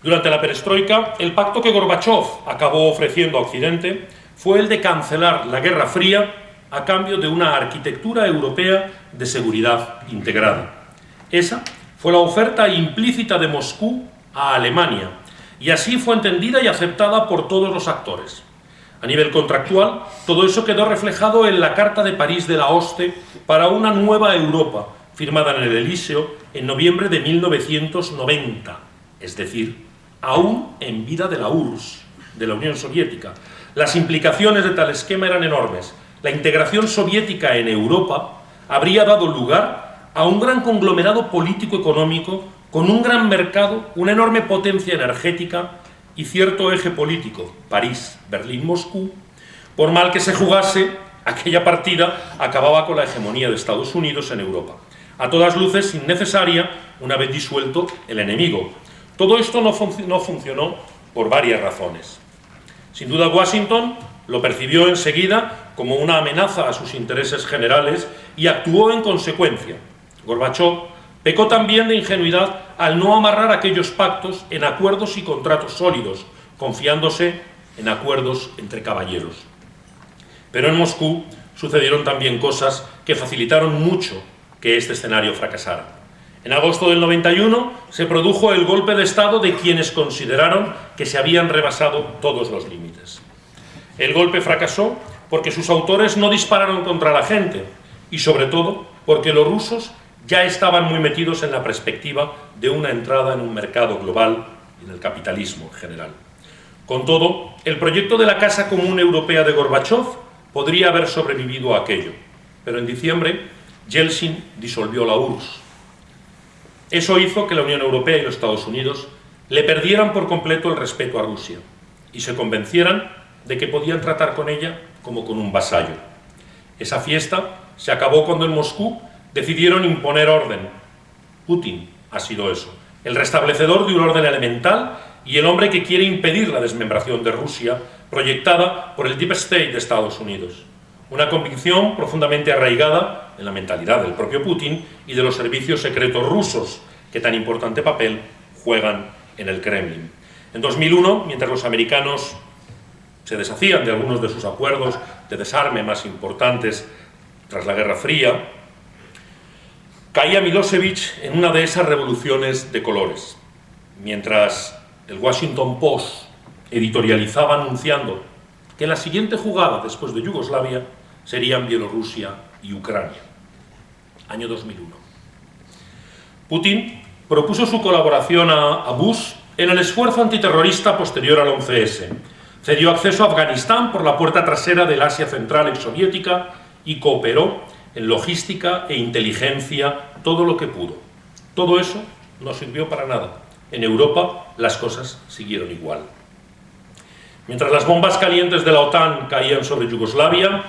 Speaker 3: Durante la perestroika, el pacto que Gorbachov acabó ofreciendo a Occidente fue el de cancelar la Guerra Fría a cambio de una arquitectura europea de seguridad integrada. Esa fue la oferta implícita de Moscú a Alemania, y así fue entendida y aceptada por todos los actores. A nivel contractual, todo eso quedó reflejado en la Carta de París de la OSCE para una nueva Europa, firmada en el Elíseo en noviembre de 1990, es decir, aún en vida de la URSS, de la Unión Soviética. Las implicaciones de tal esquema eran enormes. La integración soviética en Europa habría dado lugar a un gran conglomerado político-económico con un gran mercado, una enorme potencia energética y cierto eje político, París, Berlín, Moscú. Por mal que se jugase, aquella partida acababa con la hegemonía de Estados Unidos en Europa. A todas luces innecesaria, una vez disuelto el enemigo. Todo esto no funcionó por varias razones. Sin duda, Washington lo percibió enseguida como una amenaza a sus intereses generales y actuó en consecuencia. Gorbachov pecó también de ingenuidad al no amarrar aquellos pactos en acuerdos y contratos sólidos, confiándose en acuerdos entre caballeros. Pero en Moscú sucedieron también cosas que facilitaron mucho que este escenario fracasara. En agosto del 91 se produjo el golpe de Estado de quienes consideraron que se habían rebasado todos los límites. El golpe fracasó porque sus autores no dispararon contra la gente y, sobre todo, porque los rusos ya estaban muy metidos en la perspectiva de una entrada en un mercado global y en el capitalismo en general. Con todo, el proyecto de la Casa Común Europea de Gorbachov podría haber sobrevivido a aquello, pero en diciembre Yeltsin disolvió la URSS. Eso hizo que la Unión Europea y los Estados Unidos le perdieran por completo el respeto a Rusia y se convencieran de que podían tratar con ella como con un vasallo. Esa fiesta se acabó cuando en Moscú decidieron imponer orden. Putin ha sido eso, el restablecedor de un orden elemental y el hombre que quiere impedir la desmembración de Rusia, proyectada por el Deep State de Estados Unidos. Una convicción profundamente arraigada en la mentalidad del propio Putin y de los servicios secretos rusos, que tan importante papel juegan en el Kremlin. En 2001, mientras los americanos se deshacían de algunos de sus acuerdos de desarme más importantes tras la Guerra Fría, caía Milosevic en una de esas revoluciones de colores. mientras el Washington Post editorializaba anunciando que la siguiente jugada después de Yugoslavia serían Bielorrusia y Ucrania. Año 2001. Putin propuso su colaboración a Bush en el esfuerzo antiterrorista posterior al 11S. Cedió acceso a Afganistán por la puerta trasera del Asia Central exsoviética y cooperó en logística e inteligencia todo lo que pudo. Todo eso no sirvió para nada. En Europa las cosas siguieron igual. Mientras las bombas calientes de la OTAN caían sobre Yugoslavia,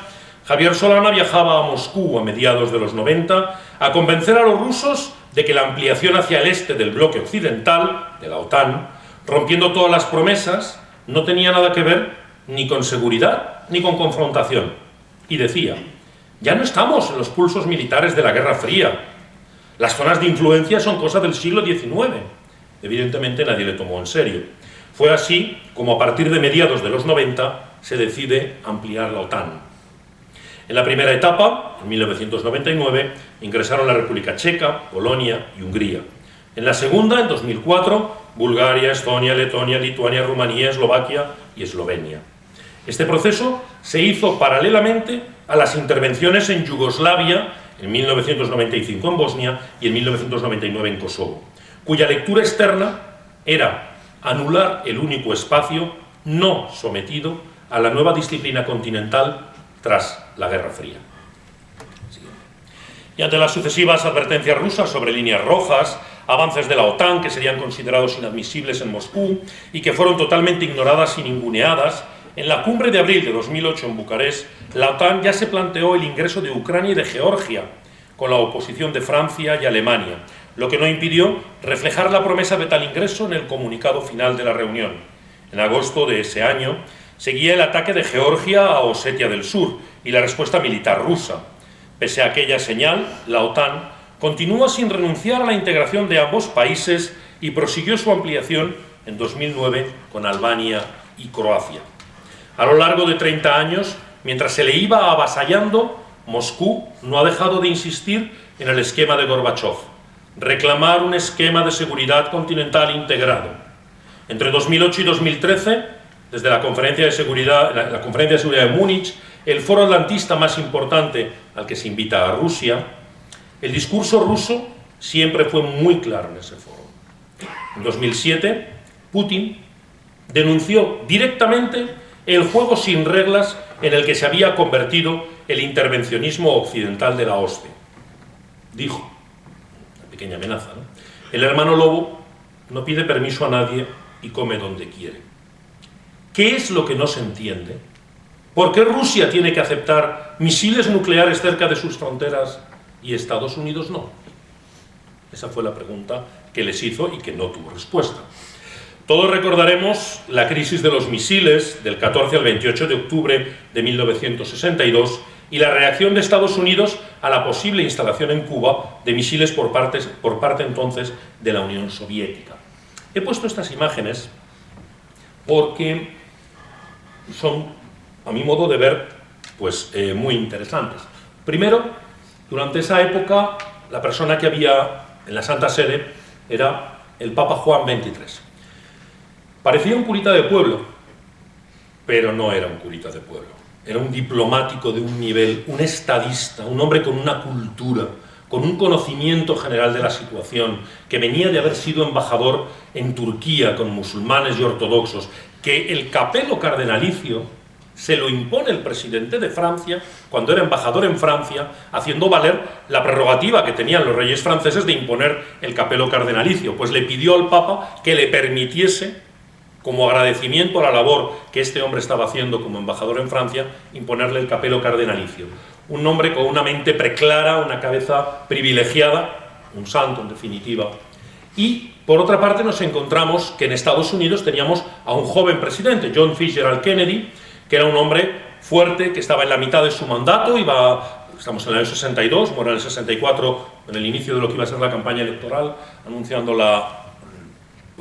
Speaker 3: Javier Solana viajaba a Moscú a mediados de los 90 a convencer a los rusos de que la ampliación hacia el este del bloque occidental, de la OTAN, rompiendo todas las promesas, no tenía nada que ver ni con seguridad ni con confrontación. Y decía, ya no estamos en los pulsos militares de la Guerra Fría. Las zonas de influencia son cosa del siglo XIX. Evidentemente nadie le tomó en serio. Fue así como a partir de mediados de los 90 se decide ampliar la OTAN. En la primera etapa, en 1999, ingresaron la República Checa, Polonia y Hungría. En la segunda, en 2004, Bulgaria, Estonia, Letonia, Lituania, Rumanía, Eslovaquia y Eslovenia. Este proceso se hizo paralelamente a las intervenciones en Yugoslavia, en 1995 en Bosnia y en 1999 en Kosovo, cuya lectura externa era anular el único espacio no sometido a la nueva disciplina continental tras la Guerra Fría. Y ante las sucesivas advertencias rusas sobre líneas rojas, avances de la OTAN que serían considerados inadmisibles en Moscú y que fueron totalmente ignoradas y ninguneadas, en la cumbre de abril de 2008 en Bucarest, la OTAN ya se planteó el ingreso de Ucrania y de Georgia, con la oposición de Francia y Alemania, lo que no impidió reflejar la promesa de tal ingreso en el comunicado final de la reunión. En agosto de ese año seguía el ataque de Georgia a Osetia del Sur y la respuesta militar rusa. Pese a aquella señal, la OTAN continúa sin renunciar a la integración de ambos países y prosiguió su ampliación en 2009 con Albania y Croacia. A lo largo de 30 años, mientras se le iba avasallando, Moscú no ha dejado de insistir en el esquema de Gorbachov, reclamar un esquema de seguridad continental integrado. Entre 2008 y 2013, desde la Conferencia de Seguridad de Múnich, el foro atlantista más importante al que se invita a Rusia, el discurso ruso siempre fue muy claro en ese foro. En 2007, Putin denunció directamente el juego sin reglas en el que se había convertido el intervencionismo occidental de la OSCE. Dijo, una pequeña amenaza, ¿no? El hermano lobo no pide permiso a nadie y come donde quiere. ¿Qué es lo que no se entiende? ¿Por qué Rusia tiene que aceptar misiles nucleares cerca de sus fronteras y Estados Unidos no? Esa fue la pregunta que les hizo y que no tuvo respuesta. Todos recordaremos la crisis de los misiles del 14 al 28 de octubre de 1962 y la reacción de Estados Unidos a la posible instalación en Cuba de misiles por parte entonces de la Unión Soviética. He puesto estas imágenes porque son, a mi modo de ver, pues muy interesantes. Primero, durante esa época, la persona que había en la Santa Sede era el Papa Juan XXIII. Parecía un curita de pueblo, pero no era un curita de pueblo. Era un diplomático de un nivel, un estadista, un hombre con una cultura, con un conocimiento general de la situación, que venía de haber sido embajador en Turquía con musulmanes y ortodoxos, que el capelo cardenalicio se lo impone el presidente de Francia cuando era embajador en Francia, haciendo valer la prerrogativa que tenían los reyes franceses de imponer el capelo cardenalicio. Pues le pidió al Papa que le permitiese, como agradecimiento a la labor que este hombre estaba haciendo como embajador en Francia, imponerle el capelo cardenalicio. Un hombre con una mente preclara, una cabeza privilegiada, un santo en definitiva. Y, por otra parte, nos encontramos que en Estados Unidos teníamos a un joven presidente, John Fitzgerald Kennedy, que era un hombre fuerte, que estaba en la mitad de su mandato, estamos en el año 62, muere en el 64, en el inicio de lo que iba a ser la campaña electoral, anunciando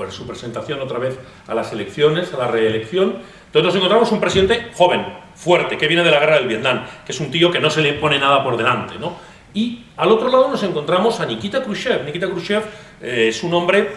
Speaker 3: su presentación otra vez a las elecciones, a la reelección. Entonces nos encontramos un presidente joven, fuerte, que viene de la guerra del Vietnam, que es un tío que no se le pone nada por delante, ¿no? Y al otro lado nos encontramos a Nikita Khrushchev. Nikita Khrushchev es un hombre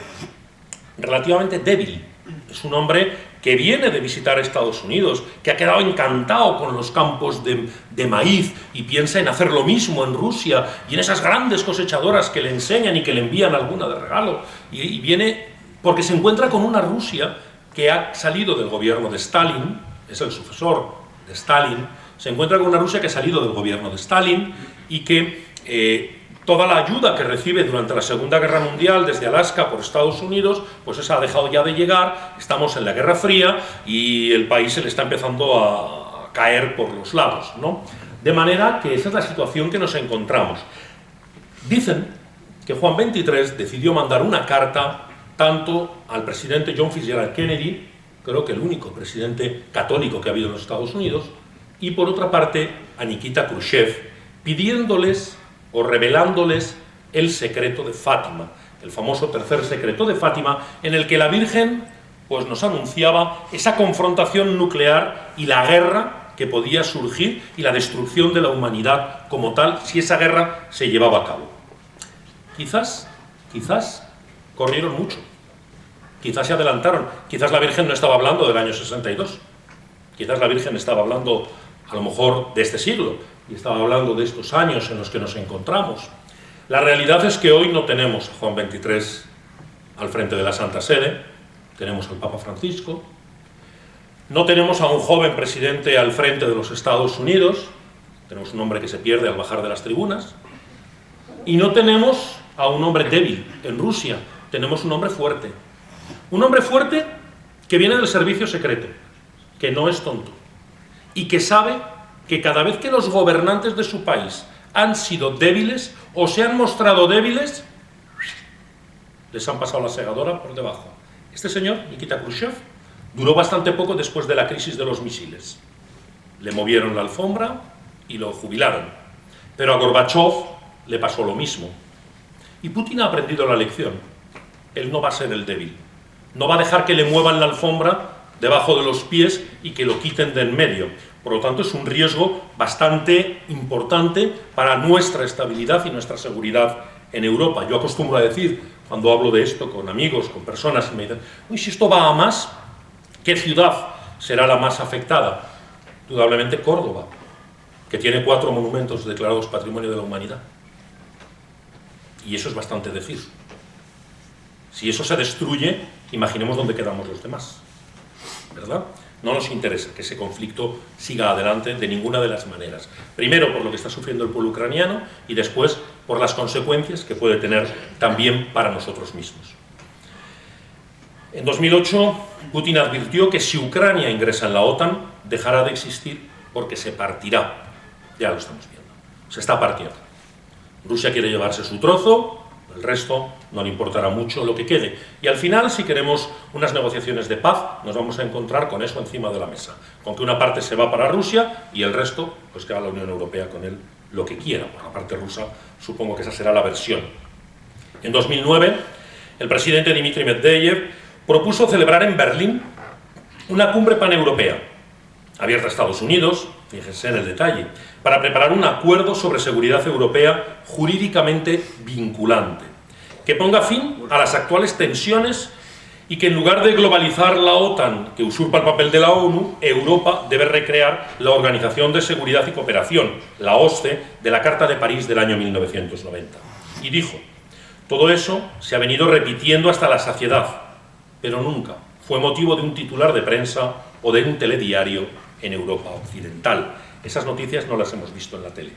Speaker 3: relativamente débil. Es un hombre que viene de visitar Estados Unidos, que ha quedado encantado con los campos de maíz y piensa en hacer lo mismo en Rusia y en esas grandes cosechadoras que le enseñan y que le envían alguna de regalo. Y viene porque se encuentra con una Rusia que ha salido del gobierno de Stalin, es el sucesor de Stalin, se encuentra con una Rusia que ha salido del gobierno de Stalin y que toda la ayuda que recibe durante la Segunda Guerra Mundial desde Alaska por Estados Unidos, pues esa ha dejado ya de llegar, estamos en la Guerra Fría y el país se le está empezando a caer por los lados, ¿no? De manera que esa es la situación que nos encontramos. Dicen que Juan XXIII decidió mandar una carta tanto al presidente John Fitzgerald Kennedy, creo que el único presidente católico que ha habido en los Estados Unidos, y por otra parte a Nikita Khrushchev, pidiéndoles o revelándoles el secreto de Fátima, el famoso tercer secreto de Fátima, en el que la Virgen pues, nos anunciaba esa confrontación nuclear y la guerra que podía surgir y la destrucción de la humanidad como tal si esa guerra se llevaba a cabo. Quizás corrieron mucho, quizás se adelantaron, quizás la Virgen no estaba hablando del año 62, quizás la Virgen estaba hablando a lo mejor de este siglo, y estaba hablando de estos años en los que nos encontramos. La realidad es que hoy no tenemos a Juan XXIII al frente de la Santa Sede, tenemos al Papa Francisco, no tenemos a un joven presidente al frente de los Estados Unidos, tenemos un hombre que se pierde al bajar de las tribunas, y no tenemos a un hombre débil en Rusia, tenemos un hombre fuerte que viene del servicio secreto, que no es tonto, y que sabe que cada vez que los gobernantes de su país han sido débiles o se han mostrado débiles, les han pasado la segadora por debajo. Este señor, Nikita Khrushchev, duró bastante poco después de la crisis de los misiles. Le movieron la alfombra y lo jubilaron. Pero a Gorbachev le pasó lo mismo. Y Putin ha aprendido la lección. Él no va a ser el débil. No va a dejar que le muevan la alfombra debajo de los pies y que lo quiten de en medio. Por lo tanto, es un riesgo bastante importante para nuestra estabilidad y nuestra seguridad en Europa. Yo acostumbro a decir, cuando hablo de esto con amigos, con personas, y me dicen, uy, si esto va a más, ¿qué ciudad será la más afectada? Indudablemente Córdoba, que tiene 4 monumentos declarados Patrimonio de la Humanidad. Y eso es bastante decir. Si eso se destruye, imaginemos dónde quedamos los demás, ¿verdad? No nos interesa que ese conflicto siga adelante de ninguna de las maneras. Primero por lo que está sufriendo el pueblo ucraniano y después por las consecuencias que puede tener también para nosotros mismos. En 2008, Putin advirtió que si Ucrania ingresa en la OTAN, dejará de existir porque se partirá. Ya lo estamos viendo. Se está partiendo. Rusia quiere llevarse su trozo, el resto no le importará mucho lo que quede. Y al final, si queremos unas negociaciones de paz, nos vamos a encontrar con eso encima de la mesa. Con que una parte se va para Rusia y el resto, pues que haga la Unión Europea con él lo que quiera. Por la parte rusa, supongo que esa será la versión. En 2009, el presidente Dmitry Medvedev propuso celebrar en Berlín una cumbre paneuropea, abierta a Estados Unidos, fíjense en el detalle, para preparar un acuerdo sobre seguridad europea jurídicamente vinculante, que ponga fin a las actuales tensiones y que en lugar de globalizar la OTAN, que usurpa el papel de la ONU, Europa debe recrear la Organización de Seguridad y Cooperación, la OSCE, de la Carta de París del año 1990. Y dijo, todo eso se ha venido repitiendo hasta la saciedad, pero nunca fue motivo de un titular de prensa o de un telediario en Europa occidental. Esas noticias no las hemos visto en la tele,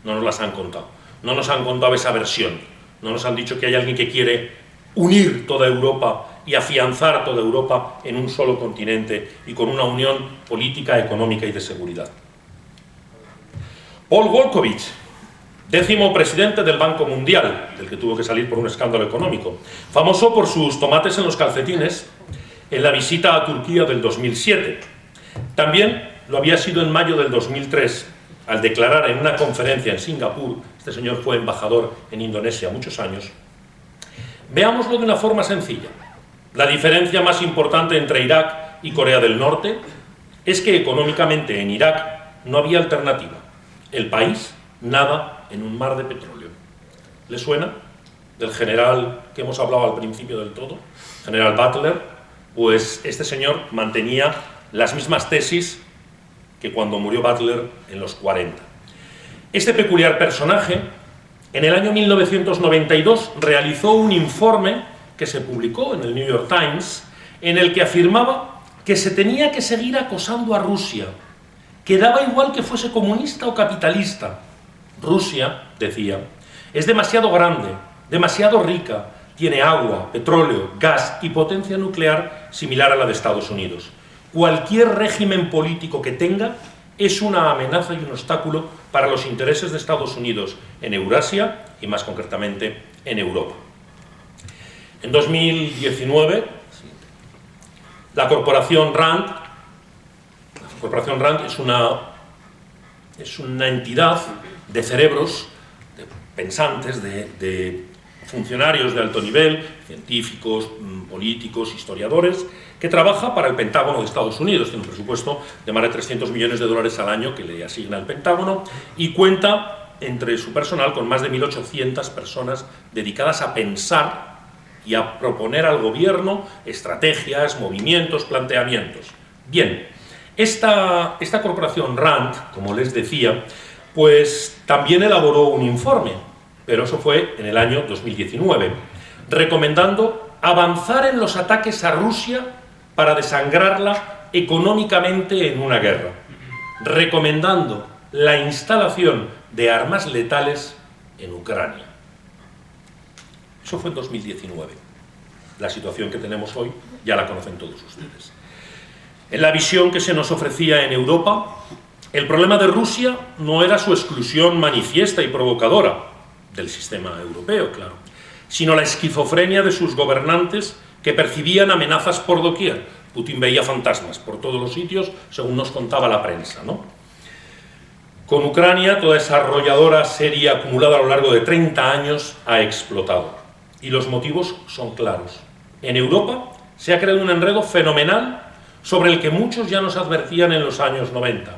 Speaker 3: no nos las han contado, no nos han contado esa versión, no nos han dicho que hay alguien que quiere unir toda Europa y afianzar toda Europa en un solo continente y con una unión política, económica y de seguridad. Paul Wolfowitz, 10º presidente del Banco Mundial, del que tuvo que salir por un escándalo económico, famoso por sus tomates en los calcetines en la visita a Turquía del 2007. También lo había sido en mayo del 2003, al declarar en una conferencia en Singapur, este señor fue embajador en Indonesia muchos años. Veámoslo de una forma sencilla. La diferencia más importante entre Irak y Corea del Norte es que económicamente en Irak no había alternativa. El país nada en un mar de petróleo. ¿Le suena? del general que hemos hablado al principio del todo, general Butler, pues este señor mantenía las mismas tesis que cuando murió Butler en los 40. Este peculiar personaje, en el año 1992, realizó un informe que se publicó en el New York Times, en el que afirmaba que se tenía que seguir acosando a Rusia, que daba igual que fuese comunista o capitalista. Rusia, decía, es demasiado grande, demasiado rica, tiene agua, petróleo, gas y potencia nuclear similar a la de Estados Unidos. Cualquier régimen político que tenga es una amenaza y un obstáculo para los intereses de Estados Unidos en Eurasia y más concretamente en Europa. En 2019, la corporación RAND es una entidad de cerebros, de pensantes, de funcionarios de alto nivel, científicos, políticos, historiadores, que trabaja para el Pentágono de Estados Unidos. Tiene un presupuesto de más de 300 millones de dólares al año que le asigna el Pentágono y cuenta entre su personal con más de 1.800 personas dedicadas a pensar y a proponer al gobierno estrategias, movimientos, planteamientos. Bien, esta corporación RAND, como les decía, pues también elaboró un informe, pero eso fue en el año 2019, recomendando avanzar en los ataques a Rusia para desangrarla económicamente en una guerra, recomendando la instalación de armas letales en Ucrania. Eso fue en 2019. La situación que tenemos hoy ya la conocen todos ustedes. En la visión que se nos ofrecía en Europa, el problema de Rusia no era su exclusión manifiesta y provocadora del sistema europeo, claro, sino la esquizofrenia de sus gobernantes que percibían amenazas por doquier. Putin veía fantasmas por todos los sitios, según nos contaba la prensa, ¿no? Con Ucrania, toda esa arrolladora serie acumulada a lo largo de 30 años ha explotado. Y los motivos son claros. En Europa se ha creado un enredo fenomenal sobre el que muchos ya nos advertían en los años 90.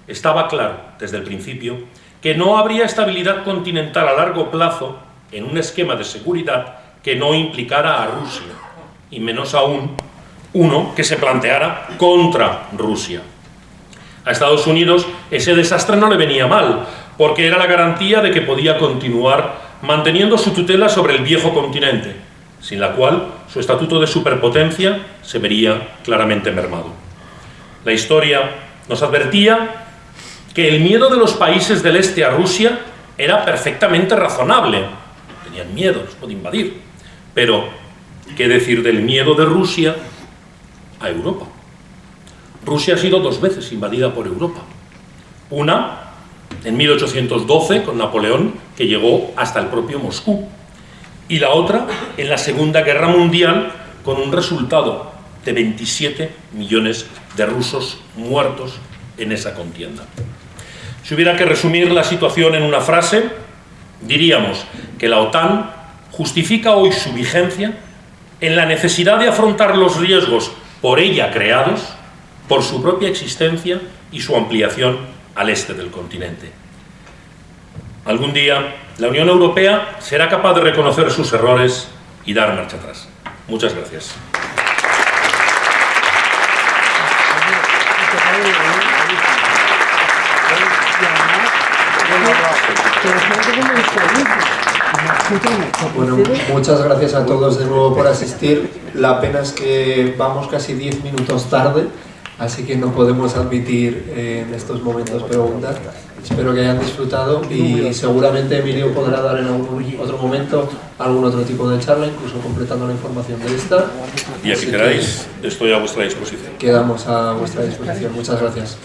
Speaker 3: Estaba claro, desde el principio, que no habría estabilidad continental a largo plazo en un esquema de seguridad que no implicara a Rusia, y menos aún uno que se planteara contra Rusia. A Estados Unidos ese desastre no le venía mal, porque era la garantía de que podía continuar manteniendo su tutela sobre el viejo continente, sin la cual su estatuto de superpotencia se vería claramente mermado. La historia nos advertía que el miedo de los países del este a Rusia era perfectamente razonable. Tenían miedo, los puede invadir. Pero, ¿qué decir del miedo de Rusia a Europa? Rusia ha sido 2 veces invadida por Europa. Una, en 1812, con Napoleón, que llegó hasta el propio Moscú. Y la otra, en la Segunda Guerra Mundial, con un resultado de 27 millones de rusos muertos en esa contienda. Si hubiera que resumir la situación en una frase, diríamos que la OTAN justifica hoy su vigencia en la necesidad de afrontar los riesgos por ella creados, por su propia existencia y su ampliación al este del continente. Algún día, la Unión Europea será capaz de reconocer sus errores y dar marcha atrás. Muchas gracias.
Speaker 1: Bueno, muchas gracias a todos de nuevo por asistir. La pena es que vamos casi 10 minutos tarde, así que no podemos admitir en estos momentos preguntas. Espero que hayan disfrutado y seguramente Emilio podrá dar en algún otro momento algún otro tipo de charla, incluso completando la información de esta.
Speaker 3: Y así queráis, estoy a vuestra disposición.
Speaker 1: Quedamos a vuestra disposición. Muchas gracias.